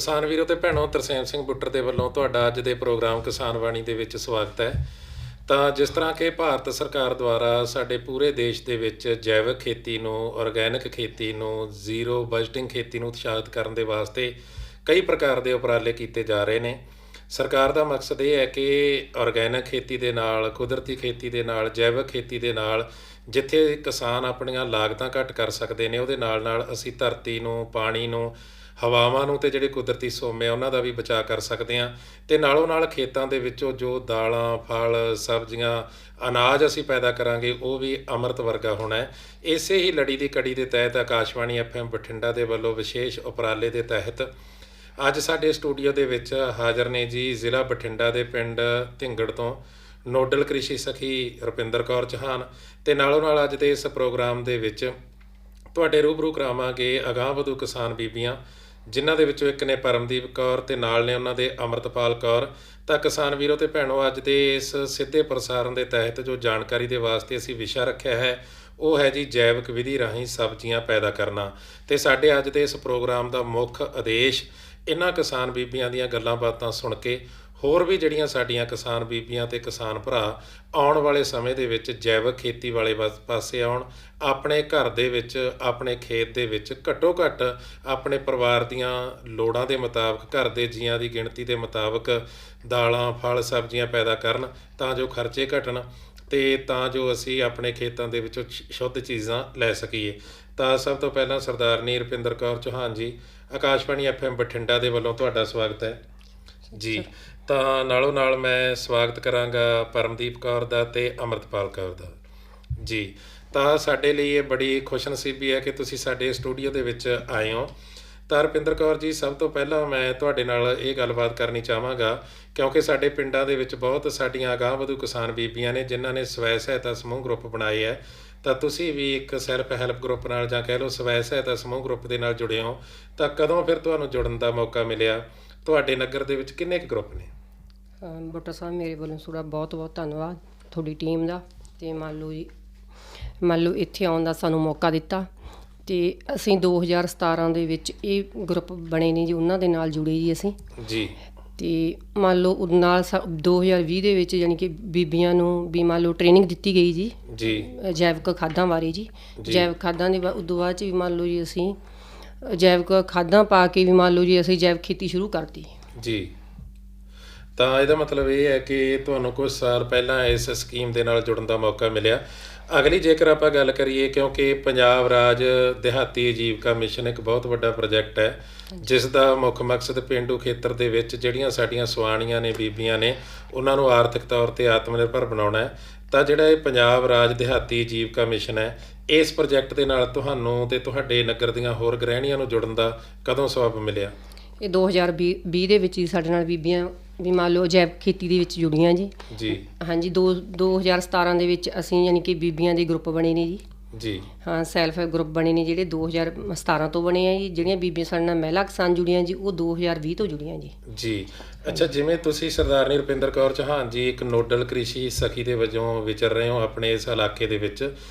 ਕਿਸਾਨ ਵੀਰੋ ਤੇ ਭੈਣੋ, ਤਰਸੇਮ ਸਿੰਘ ਬੁੱਟਰ ਦੇ ਵੱਲੋਂ ਤੁਹਾਡਾ ਅੱਜ ਦੇ ਪ੍ਰੋਗਰਾਮ ਕਿਸਾਨ ਬਾਣੀ ਦੇ ਵਿੱਚ ਸਵਾਗਤ ਹੈ। ਤਾਂ ਜਿਸ ਤਰ੍ਹਾਂ ਕਿ ਭਾਰਤ ਸਰਕਾਰ ਦੁਆਰਾ ਸਾਡੇ ਪੂਰੇ ਦੇਸ਼ ਦੇ ਵਿੱਚ ਜੈਵਿਕ ਖੇਤੀ ਨੂੰ, ਆਰਗੈਨਿਕ ਖੇਤੀ ਨੂੰ, ਜ਼ੀਰੋ ਬਜਟਿੰਗ ਖੇਤੀ ਨੂੰ ਉਤਸ਼ਾਹਿਤ ਕਰਨ ਦੇ ਵਾਸਤੇ ਕਈ ਪ੍ਰਕਾਰ ਦੇ ਉਪਰਾਲੇ ਕੀਤੇ ਜਾ ਰਹੇ ਨੇ। ਸਰਕਾਰ ਦਾ ਮਕਸਦ ਇਹ ਹੈ ਕਿ ਆਰਗੈਨਿਕ ਖੇਤੀ ਦੇ ਨਾਲ, ਕੁਦਰਤੀ ਖੇਤੀ ਦੇ ਨਾਲ, ਜੈਵਿਕ ਖੇਤੀ ਦੇ ਨਾਲ ਜਿੱਥੇ ਕਿਸਾਨ ਆਪਣੀਆਂ ਲਾਗਤਾਂ ਘੱਟ ਕਰ ਸਕਦੇ ਨੇ, ਉਹਦੇ ਨਾਲ ਨਾਲ ਅਸੀਂ ਧਰਤੀ ਨੂੰ, ਪਾਣੀ ਨੂੰ, ਹਵਾਵਾਂ ਨੂੰ ਅਤੇ ਜਿਹੜੇ ਕੁਦਰਤੀ ਸੋਮੇ ਆ ਉਹਨਾਂ ਦਾ ਵੀ ਬਚਾਅ ਕਰ ਸਕਦੇ ਹਾਂ। ਅਤੇ ਨਾਲੋਂ ਨਾਲ ਖੇਤਾਂ ਦੇ ਵਿੱਚੋਂ ਜੋ ਦਾਲਾਂ, ਫਲ, ਸਬਜ਼ੀਆਂ, ਅਨਾਜ ਅਸੀਂ ਪੈਦਾ ਕਰਾਂਗੇ ਉਹ ਵੀ ਅੰਮ੍ਰਿਤ ਵਰਗਾ ਹੋਣਾ ਹੈ। ਇਸੇ ਹੀ ਲੜੀ ਦੀ ਕੜੀ ਦੇ ਤਹਿਤ ਆਕਾਸ਼ਵਾਣੀ FM ਬਠਿੰਡਾ ਦੇ ਵੱਲੋਂ ਵਿਸ਼ੇਸ਼ ਉਪਰਾਲੇ ਦੇ ਤਹਿਤ ਅੱਜ ਸਾਡੇ ਸਟੂਡੀਓ ਦੇ ਵਿੱਚ ਹਾਜ਼ਰ ਨੇ ਜੀ ਜ਼ਿਲ੍ਹਾ ਬਠਿੰਡਾ ਦੇ ਪਿੰਡ ਧਿੰਗੜ ਤੋਂ ਨੋਡਲ ਕ੍ਰਿਸ਼ੀ ਸਖੀ ਰੁਪਿੰਦਰ ਕੌਰ ਚੌਹਾਨ। ਅਤੇ ਨਾਲੋਂ ਨਾਲ ਅੱਜ ਦੇ ਇਸ ਪ੍ਰੋਗਰਾਮ ਦੇ ਵਿੱਚ ਤੁਹਾਡੇ ਰੂਬਰੂ ਕਰਾਵਾਂਗੇ ਅਗਾਂਹਵਧੂ ਕਿਸਾਨ ਬੀਬੀਆਂ, ਜਿਨ੍ਹਾਂ ਦੇ ਵਿੱਚੋਂ ਇੱਕ ਨੇ ਪਰਮਦੀਪ ਕੌਰ ਅਤੇ ਨਾਲ ਨੇ ਉਹਨਾਂ ਦੇ ਅੰਮ੍ਰਿਤਪਾਲ ਕੌਰ। ਤਾਂ ਕਿਸਾਨ ਵੀਰੋ ਅਤੇ ਭੈਣੋ, ਅੱਜ ਦੇ ਇਸ ਸਿੱਧੇ ਪ੍ਰਸਾਰਣ ਦੇ ਤਹਿਤ ਜੋ ਜਾਣਕਾਰੀ ਦੇ ਵਾਸਤੇ ਅਸੀਂ ਵਿਸ਼ਾ ਰੱਖਿਆ ਹੈ ਉਹ ਹੈ ਜੀ ਜੈਵਿਕ ਵਿਧੀ ਰਾਹੀਂ ਸਬਜ਼ੀਆਂ ਪੈਦਾ ਕਰਨਾ। ਅਤੇ ਸਾਡੇ ਅੱਜ ਦੇ ਇਸ ਪ੍ਰੋਗਰਾਮ ਦਾ ਮੁੱਖ ਉਦੇਸ਼ ਇਹਨਾਂ ਕਿਸਾਨ ਬੀਬੀਆਂ ਦੀਆਂ ਗੱਲਾਂ ਬਾਤਾਂ ਸੁਣ ਕੇ ਹੋਰ ਵੀ ਜਿਹੜੀਆਂ ਸਾਡੀਆਂ ਕਿਸਾਨ ਬੀਬੀਆਂ ਅਤੇ ਕਿਸਾਨ ਭਰਾ ਆਉਣ ਵਾਲੇ ਸਮੇਂ ਦੇ ਵਿੱਚ ਜੈਵਿਕ ਖੇਤੀ ਵਾਲੇ ਪਾਸੇ ਆਉਣ, ਆਪਣੇ ਘਰ ਦੇ ਵਿੱਚ, ਆਪਣੇ ਖੇਤ ਦੇ ਵਿੱਚ ਘੱਟੋ ਘੱਟ ਆਪਣੇ ਪਰਿਵਾਰ ਦੀਆਂ ਲੋੜਾਂ ਦੇ ਮੁਤਾਬਕ, ਘਰ ਦੇ ਜੀਆਂ ਦੀ ਗਿਣਤੀ ਦੇ ਮੁਤਾਬਕ ਦਾਲਾਂ, ਫਲ, ਸਬਜ਼ੀਆਂ ਪੈਦਾ ਕਰਨ ਤਾਂ ਜੋ ਖਰਚੇ ਘਟਣ ਅਤੇ ਤਾਂ ਜੋ ਅਸੀਂ ਆਪਣੇ ਖੇਤਾਂ ਦੇ ਵਿੱਚੋਂ ਸ਼ੁੱਧ ਚੀਜ਼ਾਂ ਲੈ ਸਕੀਏ। ਤਾਂ ਸਭ ਤੋਂ ਪਹਿਲਾਂ ਸਰਦਾਰਨੀ ਰੁਪਿੰਦਰ ਕੌਰ ਚੌਹਾਨ ਜੀ, ਆਕਾਸ਼ਵਾਣੀ FM ਬਠਿੰਡਾ ਦੇ ਵੱਲੋਂ ਤੁਹਾਡਾ ਸਵਾਗਤ ਹੈ ਜੀ। ਤਾਂ ਨਾਲੋਂ ਨਾਲ ਮੈਂ ਸਵਾਗਤ ਕਰਾਂਗਾ ਪਰਮਦੀਪ ਕੌਰ ਦਾ ਅਤੇ ਅੰਮ੍ਰਿਤਪਾਲ ਕੌਰ ਦਾ ਜੀ। ਤਾਂ ਸਾਡੇ ਲਈ ਇਹ ਬੜੀ ਖੁਸ਼ਨਸੀਬੀ ਹੈ ਕਿ ਤੁਸੀਂ ਸਾਡੇ ਸਟੂਡੀਓ ਦੇ ਵਿੱਚ ਆਏ ਹੋ। ਤਾਂ ਰੁਪਿੰਦਰ ਕੌਰ ਜੀ, ਸਭ ਤੋਂ ਪਹਿਲਾਂ ਮੈਂ ਤੁਹਾਡੇ ਨਾਲ ਇਹ ਗੱਲਬਾਤ ਕਰਨੀ ਚਾਹਾਂਗਾ ਕਿਉਂਕਿ ਸਾਡੇ ਪਿੰਡਾਂ ਦੇ ਵਿੱਚ ਬਹੁਤ ਸਾਡੀਆਂ ਅਗਾਂਹਵਧੂ ਕਿਸਾਨ ਬੀਬੀਆਂ ਨੇ ਜਿਨ੍ਹਾਂ ਨੇ ਸਵੈ ਸਹਾਇਤਾ ਸਮੂਹ ਗਰੁੱਪ ਬਣਾਏ ਹੈ। ਤਾਂ ਤੁਸੀਂ ਵੀ ਇੱਕ ਸੈਲਫ ਹੈਲਪ ਗਰੁੱਪ ਨਾਲ ਜਾਂ ਕਹਿ ਲਓ ਸਵੈ ਸਹਾਇਤਾ ਸਮੂਹ ਗਰੁੱਪ ਦੇ ਨਾਲ ਜੁੜੇ ਹੋ। ਤਾਂ ਕਦੋਂ ਫਿਰ ਤੁਹਾਨੂੰ ਜੁੜਨ ਦਾ ਮੌਕਾ ਮਿਲਿਆ? ਤੁਹਾਡੇ ਨਗਰ ਦੇ ਵਿੱਚ ਕਿੰਨੇ ਕੁ ਗਰੁੱਪ ਨੇ? ਬੁੱਟਰ ਸਾਹਿਬ, ਮੇਰੇ ਵੱਲੋਂ ਤੁਹਾਡਾ ਬਹੁਤ ਬਹੁਤ ਧੰਨਵਾਦ ਤੁਹਾਡੀ ਟੀਮ ਦਾ। ਅਤੇ ਮੰਨ ਲਓ ਇੱਥੇ ਆਉਣ ਦਾ ਸਾਨੂੰ ਮੌਕਾ ਦਿੱਤਾ ਅਤੇ ਅਸੀਂ 2017 ਦੇ ਵਿੱਚ ਇਹ ਗਰੁੱਪ ਬਣੇ ਨੇ ਜੀ, ਉਹਨਾਂ ਦੇ ਨਾਲ ਜੁੜੇ ਜੀ ਅਸੀਂ ਜੀ। ਅਤੇ ਮੰਨ ਲਓ ਨਾਲ 2020 ਦੇ ਵਿੱਚ ਯਾਨੀ ਕਿ ਬੀਬੀਆਂ ਨੂੰ ਵੀ ਮੰਨ ਲਓ ਟ੍ਰੇਨਿੰਗ ਦਿੱਤੀ ਗਈ ਜੀ ਜੈਵਿਕ ਖਾਦਾਂ ਬਾਰੇ ਜੀ। ਜੈਵਿਕ ਖਾਦਾਂ ਦੇ ਉਦੋਂ ਬਾਅਦ 'ਚ ਵੀ ਮੰਨ ਲਓ ਜੀ ਅਸੀਂ ਜੈਵਿਕ ਖਾਦਾਂ ਪਾ ਕੇ ਵੀ ਮੰਨ ਲਓ ਜੀ ਅਸੀਂ ਜੈਵਿਕ ਖੇਤੀ ਸ਼ੁਰੂ ਕਰਤੀ ਜੀ। ਤਾਂ ਇਹਦਾ ਮਤਲਬ ਇਹ ਹੈ ਕਿ ਤੁਹਾਨੂੰ ਕੁਝ ਸਾਲ ਪਹਿਲਾਂ ਇਸ ਸਕੀਮ ਦੇ ਨਾਲ ਜੁੜਨ ਦਾ ਮੌਕਾ ਮਿਲਿਆ। ਅਗਲੀ ਜੇਕਰ ਆਪਾਂ ਗੱਲ ਕਰੀਏ, ਕਿਉਂਕਿ ਪੰਜਾਬ ਰਾਜ ਦਿਹਾਤੀ ਆਜੀਵਕਾ ਮਿਸ਼ਨ ਇੱਕ ਬਹੁਤ ਵੱਡਾ ਪ੍ਰੋਜੈਕਟ ਹੈ ਜਿਸ ਦਾ ਮੁੱਖ ਮਕਸਦ ਪੇਂਡੂ ਖੇਤਰ ਦੇ ਵਿੱਚ ਜਿਹੜੀਆਂ ਸਾਡੀਆਂ ਸੁਆਣੀਆਂ ਨੇ, ਬੀਬੀਆਂ ਨੇ, ਉਹਨਾਂ ਨੂੰ ਆਰਥਿਕ ਤੌਰ 'ਤੇ ਆਤਮ ਨਿਰਭਰ ਬਣਾਉਣਾ ਹੈ। ਤਾਂ ਜਿਹੜਾ ਇਹ ਪੰਜਾਬ ਰਾਜ ਦਿਹਾਤੀ ਆਜੀਵਕਾ ਮਿਸ਼ਨ ਹੈ, ਇਸ ਪ੍ਰੋਜੈਕਟ ਦੇ ਨਾਲ ਤੁਹਾਨੂੰ ਅਤੇ ਤੁਹਾਡੇ ਨਗਰ ਦੀਆਂ ਹੋਰ ਗ੍ਰਹਿਣੀਆਂ ਨੂੰ ਜੁੜਨ ਦਾ ਕਦੋਂ ਸਬੱਬ ਮਿਲਿਆ? ਇਹ 2020 ਦੇ ਵਿੱਚ ਹੀ ਸਾਡੇ ਨਾਲ ਬੀਬੀਆਂ ਵੀ ਮੰਨ ਲਓ ਜੈਵਿਕ ਖੇਤੀ ਦੇ ਵਿੱਚ ਜੁੜੀਆਂ ਜੀ। ਹਾਂਜੀ, 2017 ਦੇ ਵਿੱਚ ਅਸੀਂ ਯਾਨੀ ਕਿ ਬੀਬੀਆਂ ਦੇ ਗਰੁੱਪ ਬਣੇ ਨੇ ਜੀ। ਹਾਂ, ਸੈਲਫ ਗਰੁੱਪ ਬਣੇ ਨੇ ਜਿਹੜੇ 2017 ਤੋਂ ਬਣੇ ਆ ਜੀ। ਜਿਹੜੀਆਂ ਬੀਬੀਆਂ ਸਾਡੇ ਨਾਲ ਮਹਿਲਾ ਕਿਸਾਨ ਜੁੜੀਆਂ ਜੀ ਉਹ 2020 ਤੋਂ ਜੁੜੀਆਂ ਜੀ। ਅੱਛਾ, ਜਿਵੇਂ ਤੁਸੀਂ ਸਰਦਾਰਨੀ ਰੁਪਿੰਦਰ ਕੌਰ ਚੌਹਾਨ ਜੀ ਇੱਕ ਨੋਡਲ ਕ੍ਰਿਸ਼ੀ ਸਖੀ ਦੇ ਵਜੋਂ ਵਿਚਰ ਰਹੇ ਹੋ ਆਪਣੇ ਇਸ ਇਲਾਕੇ ਦੇ ਵਿੱਚ,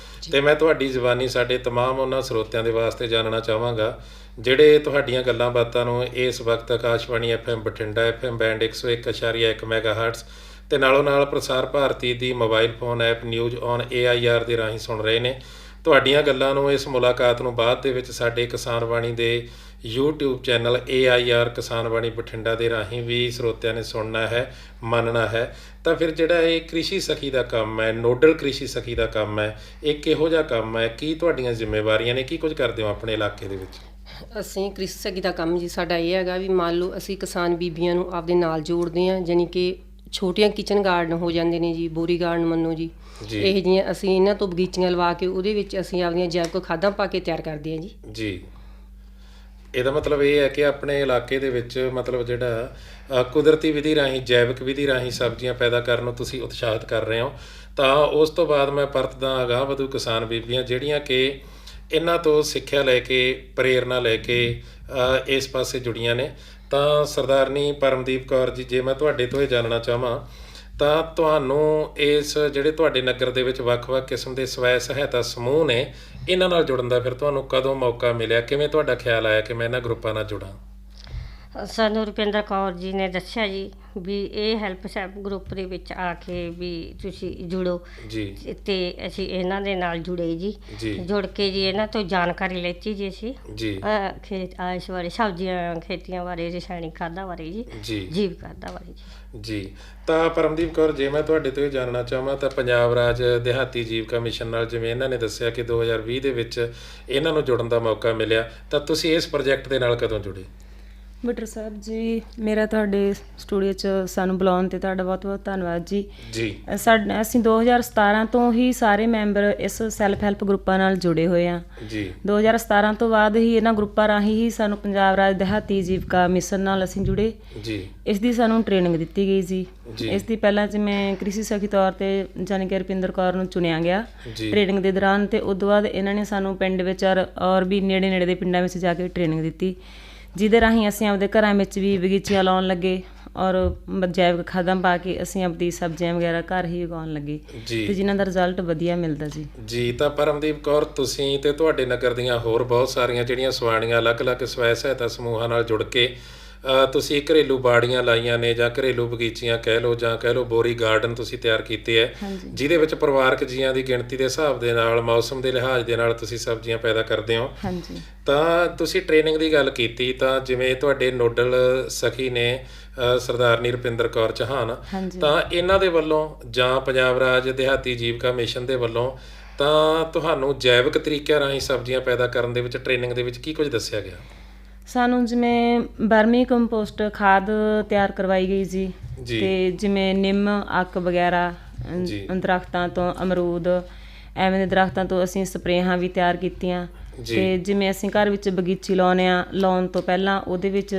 ਅਤੇ ਮੈਂ ਤੁਹਾਡੀ ਜ਼ੁਬਾਨੀ ਸਾਡੇ ਤਮਾਮ ਉਹਨਾਂ ਸਰੋਤਿਆਂ ਦੇ ਵਾਸਤੇ ਜਾਣਨਾ ਚਾਹਾਂਗਾ ਜਿਹੜੇ ਤੁਹਾਡੀਆਂ ਗੱਲਾਂ ਬਾਤਾਂ ਨੂੰ ਇਸ ਵਕਤ Akashvani FM Bathinda FM band 101.1 ਮੈਗਾਹਰਟਜ਼ ਅਤੇ ਨਾਲੋਂ ਨਾਲ ਪ੍ਰਸਾਰ ਭਾਰਤੀ ਦੀ mobile phone app news on AIR ਦੇ ਰਾਹੀਂ ਸੁਣ ਰਹੇ ਨੇ। ਤੁਹਾਡੀਆਂ ਗੱਲਾਂ ਨੂੰ, ਇਸ ਮੁਲਾਕਾਤ ਨੂੰ ਬਾਅਦ ਦੇ ਵਿੱਚ ਸਾਡੇ ਕਿਸਾਨ ਬਾਣੀ ਦੇ YouTube ਚੈਨਲ AIR ਕਿਸਾਨ ਬਾਣੀ ਬਠਿੰਡਾ ਦੇ ਰਾਹੀਂ ਵੀ ਸਰੋਤਿਆਂ ਨੇ ਸੁਣਨਾ ਹੈ, ਮੰਨਣਾ ਹੈ। ਤਾਂ ਫਿਰ ਜਿਹੜਾ ਇਹ ਕ੍ਰਿਸ਼ੀ ਸਖੀ ਦਾ ਕੰਮ ਹੈ, ਨੋਡਲ ਕ੍ਰਿਸ਼ੀ ਸਖੀ ਦਾ ਕੰਮ ਹੈ, ਇਹ ਕਿਹੋ ਜਿਹਾ ਕੰਮ ਹੈ? ਕੀ ਤੁਹਾਡੀਆਂ ਜ਼ਿੰਮੇਵਾਰੀਆਂ ਨੇ? ਕੀ ਕੁਝ ਕਰਦੇ ਹੋ ਆਪਣੇ ਇਲਾਕੇ ਦੇ ਵਿੱਚ? ਅਸੀਂ ਕ੍ਰਿਸ਼ੀ ਸਖੀ ਦਾ ਕੰਮ ਜੀ ਸਾਡਾ ਇਹ ਹੈਗਾ ਵੀ ਮੰਨ ਲਓ ਅਸੀਂ ਕਿਸਾਨ ਬੀਬੀਆਂ ਨੂੰ ਆਪਦੇ ਨਾਲ ਜੋੜਦੇ ਹਾਂ। ਜਾਣੀ ਕਿ ਛੋਟੀਆਂ ਕਿਚਨ ਗਾਰਡਨ ਹੋ ਜਾਂਦੇ ਨੇ ਜੀ, ਬੋਰੀ ਗਾਰਡਨ ਮੰਨੋ ਜੀ, ਇਹ ਜਿਹੀਆਂ ਅਸੀਂ ਇਹਨਾਂ ਤੋਂ ਬਗੀਚੀਆਂ ਲਵਾ ਕੇ ਉਹਦੇ ਵਿੱਚ ਅਸੀਂ ਆਪਦੀਆਂ ਜੈਵਿਕ ਖਾਦਾਂ ਪਾ ਕੇ ਤਿਆਰ ਕਰਦੇ ਹਾਂ ਜੀ। ਇਹਦਾ ਮਤਲਬ ਇਹ ਹੈ ਕਿ ਆਪਣੇ ਇਲਾਕੇ ਦੇ ਵਿੱਚ ਮਤਲਬ ਜਿਹੜਾ ਕੁਦਰਤੀ ਵਿਧੀ ਰਾਹੀਂ, ਜੈਵਿਕ ਵਿਧੀ ਰਾਹੀਂ ਸਬਜ਼ੀਆਂ ਪੈਦਾ ਕਰਨ ਨੂੰ ਤੁਸੀਂ ਉਤਸ਼ਾਹਿਤ ਕਰ ਰਹੇ ਹੋ। ਤਾਂ ਉਸ ਤੋਂ ਬਾਅਦ ਮੈਂ ਪਰਤਦਾ ਅਗਾਂਹਵਧੂ ਕਿਸਾਨ ਬੀਬੀਆਂ ਜਿਹੜੀਆਂ ਕਿ ਇਹਨਾਂ ਤੋਂ ਸਿੱਖਿਆ ਲੈ ਕੇ, ਪ੍ਰੇਰਨਾ ਲੈ ਕੇ ਇਸ ਪਾਸੇ ਜੁੜੀਆਂ ਨੇ। ਤਾਂ ਸਰਦਾਰਨੀ ਪਰਮਦੀਪ ਕੌਰ ਜੀ, ਜੇ ਮੈਂ ਤੁਹਾਡੇ ਤੋਂ ਇਹ ਜਾਣਨਾ ਚਾਹਾਂ ਤਾਂ ਤੁਹਾਨੂੰ ਇਸ ਜਿਹੜੇ ਤੁਹਾਡੇ ਨਗਰ ਦੇ ਵਿੱਚ ਵੱਖ-ਵੱਖ ਕਿਸਮ ਦੇ ਸਵੈ ਸਹਾਇਤਾ ਸਮੂਹ ਨੇ, ਇਹਨਾਂ ਨਾਲ ਜੁੜਨ ਦਾ ਫਿਰ ਤੁਹਾਨੂੰ ਕਦੋਂ ਮੌਕਾ ਮਿਲਿਆ? ਕਿਵੇਂ ਤੁਹਾਡਾ ਖਿਆਲ ਆਇਆ ਕਿ ਮੈਂ ਇਹਨਾਂ ਗਰੁੱਪਾਂ ਨਾਲ ਜੁੜਾਂ? ਸਾਨੂੰ ਰੁਪਿੰਦਰ ਕੌਰ ਜੀ ਨੇ ਦੱਸਿਆ ਜੀ ਵੀ ਇਹ ਹੈਲਪ ਸੈਲਫ ਗਰੁੱਪ ਦੇ ਵਿੱਚ ਆ ਕੇ ਵੀ ਤੁਸੀਂ ਜੁੜੋ ਜੀ ਤੇ ਅਸੀਂ ਇਹਨਾਂ ਦੇ ਨਾਲ ਜੁੜੇ ਜੀ। ਜੀ ਜੁੜ ਕੇ ਜੀ ਇਹਨਾਂ ਤੋਂ ਜਾਣਕਾਰੀ ਲੈਤੀ ਜੀ ਅਸੀਂ ਜੀ ਖੇਤ ਇਸ ਬਾਰੇ, ਸਬਜ਼ੀਆਂ ਖੇਤੀਆਂ ਬਾਰੇ, ਰਸਾਇਣਿਕ ਖਾਦਾਂ ਬਾਰੇ ਜੀ, ਜੀ ਜੀਵ ਖਾਦਾਂ ਬਾਰੇ ਜੀ। ਜੀ ਤਾਂ ਪਰਮਦੀਪ ਕੌਰ, ਜੇ ਮੈਂ ਤੁਹਾਡੇ ਤੋਂ ਇਹ ਜਾਣਨਾ ਚਾਹਾਂ ਤਾਂ ਪੰਜਾਬ ਰਾਜ ਦਿਹਾਤੀ ਜੀਵਿਕਾ ਮਿਸ਼ਨ ਨਾਲ ਜਿਵੇਂ ਇਹਨਾਂ ਨੇ ਦੱਸਿਆ ਕਿ 2020 ਦੇ ਵਿੱਚ ਇਹਨਾਂ ਨੂੰ ਜੁੜਨ ਦਾ ਮੌਕਾ ਮਿਲਿਆ, ਤਾਂ ਤੁਸੀਂ ਇਸ ਪ੍ਰੋਜੈਕਟ ਦੇ ਨਾਲ ਕਦੋਂ ਜੁੜੇ? ਬਟਰ ਸਾਹਿਬ ਜੀ, ਮੇਰਾ ਤੁਹਾਡੇ ਸਟੂਡੀਓ 'ਚ ਸਾਨੂੰ ਬੁਲਾਉਣ 'ਤੇ ਤੁਹਾਡਾ ਬਹੁਤ ਬਹੁਤ ਧੰਨਵਾਦ ਜੀ। ਜੀ ਅਸੀਂ 2017 ਤੋਂ ਹੀ ਸਾਰੇ ਮੈਂਬਰ ਇਸ ਸੈਲਫ ਹੈਲਪ ਗਰੁੱਪਾਂ ਨਾਲ ਜੁੜੇ ਹੋਏ ਹਾਂ। ਜੀ 2017 ਤੋਂ ਬਾਅਦ ਹੀ ਇਹਨਾਂ ਗਰੁੱਪਾਂ ਰਾਹੀਂ ਹੀ ਸਾਨੂੰ ਪੰਜਾਬ ਰਾਜ ਦਿਹਾਤੀ ਜੀਵਿਕਾ ਮਿਸ਼ਨ ਨਾਲ ਅਸੀਂ ਜੁੜੇ। ਜੀ ਇਸ ਦੀ ਸਾਨੂੰ ਟ੍ਰੇਨਿੰਗ ਦਿੱਤੀ ਗਈ ਜੀ। ਜੀ। ਇਸ ਦੀ ਪਹਿਲਾਂ ਜਿਵੇਂ ਕ੍ਰਿਸ਼ੀ ਸਖੀ ਤੌਰ ਤੇ ਜਾਣੀ ਕਿ ਰੁਪਿੰਦਰ ਕੌਰ ਨੂੰ ਚੁਣਿਆ ਗਿਆ ਜੀ ਟ੍ਰੇਨਿੰਗ ਦੇ ਦੌਰਾਨ, ਤੇ ਉਸ ਤੋਂ ਬਾਅਦ ਇਹਨਾਂ ਨੇ ਸਾਨੂੰ ਪਿੰਡ ਵਿੱਚ ਔਰ ਵੀ ਨੇੜੇ ਨੇੜੇ ਦੇ ਪਿੰਡਾਂ ਵਿੱਚ ਜਾ ਕੇ ਟ੍ਰੇਨਿੰਗ ਦਿੱਤੀ, ਜਿਹਦੇ ਰਾਹੀਂ ਅਸੀਂ ਆਪਦੇ ਘਰਾਂ ਵਿੱਚ ਵੀ ਬਗੀਚੀਆਂ ਲਾਉਣ ਲੱਗੇ ਔਰ ਜੈਵਿਕ ਖਾਦਾਂ ਪਾ ਕੇ ਅਸੀਂ ਆਪਦੀ ਸਬਜ਼ੀਆਂ ਵਗੈਰਾ ਘਰ ਹੀ ਉਗਾਉਣ ਲੱਗੇ, ਜੀ ਤੇ ਜਿਨ੍ਹਾਂ ਦਾ ਰਿਜ਼ਲਟ ਵਧੀਆ ਮਿਲਦਾ ਜੀ। ਜੀ ਤਾਂ ਪਰਮਦੀਪ ਕੌਰ, ਤੁਸੀਂ ਤੇ ਤੁਹਾਡੇ ਨਗਰ ਦੀਆਂ ਹੋਰ ਬਹੁਤ ਸਾਰੀਆਂ ਜਿਹੜੀਆਂ ਸਵਾਣੀਆਂ ਅਲੱਗ-ਅਲੱਗ ਸਵੈ ਸਹਾਇਤਾ ਸਮੂਹਾਂ ਨਾਲ ਜੁੜ ਕੇ ਤੁਸੀਂ ਘਰੇਲੂ ਬਾੜੀਆਂ ਲਾਈਆਂ ਨੇ ਜਾਂ ਘਰੇਲੂ ਬਗੀਚੀਆਂ ਕਹਿ ਲਓ ਜਾਂ ਕਹਿ ਲਓ ਬੋਰੀ ਗਾਰਡਨ ਤੁਸੀਂ ਤਿਆਰ ਕੀਤੇ ਹੈ, ਜਿਹਦੇ ਵਿੱਚ ਪਰਿਵਾਰਕ ਜੀਆਂ ਦੀ ਗਿਣਤੀ ਦੇ ਹਿਸਾਬ ਦੇ ਨਾਲ, ਮੌਸਮ ਦੇ ਲਿਹਾਜ਼ ਦੇ ਨਾਲ ਤੁਸੀਂ ਸਬਜ਼ੀਆਂ ਪੈਦਾ ਕਰਦੇ ਹੋ। ਹਾਂਜੀ। ਤਾਂ ਤੁਸੀਂ ਟ੍ਰੇਨਿੰਗ ਦੀ ਗੱਲ ਕੀਤੀ, ਤਾਂ ਜਿਵੇਂ ਤੁਹਾਡੇ ਨੋਡਲ ਸਖੀ ਨੇ ਸਰਦਾਰਨੀ ਰੁਪਿੰਦਰ ਕੌਰ ਚੌਹਾਨ, ਤਾਂ ਇਹਨਾਂ ਦੇ ਵੱਲੋਂ ਜਾਂ ਪੰਜਾਬ ਰਾਜ ਦਿਹਾਤੀ ਜੀਵਿਕਾ ਮਿਸ਼ਨ ਦੇ ਵੱਲੋਂ ਤਾਂ ਤੁਹਾਨੂੰ ਜੈਵਿਕ ਤਰੀਕਿਆਂ ਰਾਹੀਂ ਸਬਜ਼ੀਆਂ ਪੈਦਾ ਕਰਨ ਦੇ ਵਿੱਚ ਟ੍ਰੇਨਿੰਗ ਦੇ ਵਿੱਚ ਕੀ ਕੁਝ ਦੱਸਿਆ ਗਿਆ? ਸਾਨੂੰ ਜਿਵੇਂ ਬਰਮੀ ਕੰਪੋਸਟ ਖਾਦ ਤਿਆਰ ਕਰਵਾਈ ਗਈ ਜੀ, ਤੇ ਜਿਵੇਂ ਨਿੰਮ, ਅੱਕ ਵਗੈਰਾ ਦਰਖਤਾਂ ਤੋਂ, ਅਮਰੂਦ ਐਵੇਂ ਦੇ ਦਰਖਤਾਂ ਤੋਂ ਅਸੀਂ ਸਪਰੇਹਾਂ ਵੀ ਤਿਆਰ ਕੀਤੀਆਂ। ਤੇ ਜਿਵੇਂ ਅਸੀਂ ਘਰ ਵਿੱਚ ਬਗੀਚੀ ਲਾਉਣ ਤੋਂ ਪਹਿਲਾਂ ਉਹਦੇ ਵਿੱਚ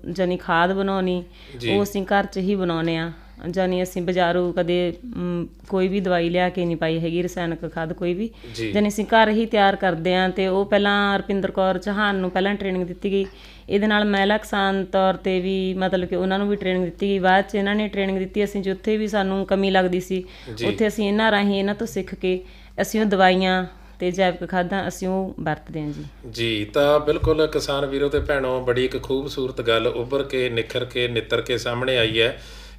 ਜਾਨੀ ਖਾਦ ਬਣਾਉਣੀ, ਉਹ ਅਸੀਂ ਘਰ 'ਚ ਹੀ ਬਣਾਉਂਦੇ ਹਾਂ। ਜਾਨੀ ਅਸੀਂ ਬਾਜ਼ਾਰੋਂ ਕਦੇ ਕੋਈ ਵੀ ਦਵਾਈ ਲਿਆ ਕੇ ਨਹੀਂ ਪਾਈ ਹੈਗੀ, ਰਸਾਇਣਿਕ ਖਾਦ ਕੋਈ ਵੀ, ਜਾਨੀ ਅਸੀਂ ਘਰ ਹੀ ਤਿਆਰ ਕਰਦੇ ਹਾਂ। ਤੇ ਉਹ ਪਹਿਲਾਂ ਰੁਪਿੰਦਰ ਕੌਰ ਚੌਹਾਨ ਨੂੰ ਪਹਿਲਾਂ ਟ੍ਰੇਨਿੰਗ ਦਿੱਤੀ ਗਈ। ਇਹਦੇ ਨਾਲ ਮਹਿਲਾ ਕਿਸਾਨ ਤੌਰ 'ਤੇ ਵੀ ਮਤਲਬ ਕਿ ਉਹਨਾਂ ਨੂੰ ਵੀ ਟ੍ਰੇਨਿੰਗ ਦਿੱਤੀ ਗਈ। ਬਾਅਦ 'ਚ ਇਹਨਾਂ ਨੇ ਟ੍ਰੇਨਿੰਗ ਦਿੱਤੀ, ਅਸੀਂ ਜਿੱਥੇ ਵੀ ਸਾਨੂੰ ਕਮੀ ਲੱਗਦੀ ਸੀ ਉੱਥੇ ਅਸੀਂ ਇਹਨਾਂ ਰਾਹੀਂ, ਇਹਨਾਂ ਤੋਂ ਸਿੱਖ ਕੇ ਅਸੀਂ ਉਹ ਦਵਾਈਆਂ ਤੇ ਜੈਵਿਕ ਖਾਦਾਂ ਅਸੀਂ ਉਹ ਵਰਤਦੇ ਹਾਂ ਜੀ। ਜੀ ਤਾਂ ਬਿਲਕੁਲ ਕਿਸਾਨ ਵੀਰੋ ਤੇ ਭੈਣੋ, ਬੜੀ ਇੱਕ ਖੂਬਸੂਰਤ ਗੱਲ ਉੱਭਰ ਕੇ ਨਿਖਰ ਕੇ ਨਿੱਤਰ ਕੇ ਸਾਹਮਣੇ ਆਈ ਹੈ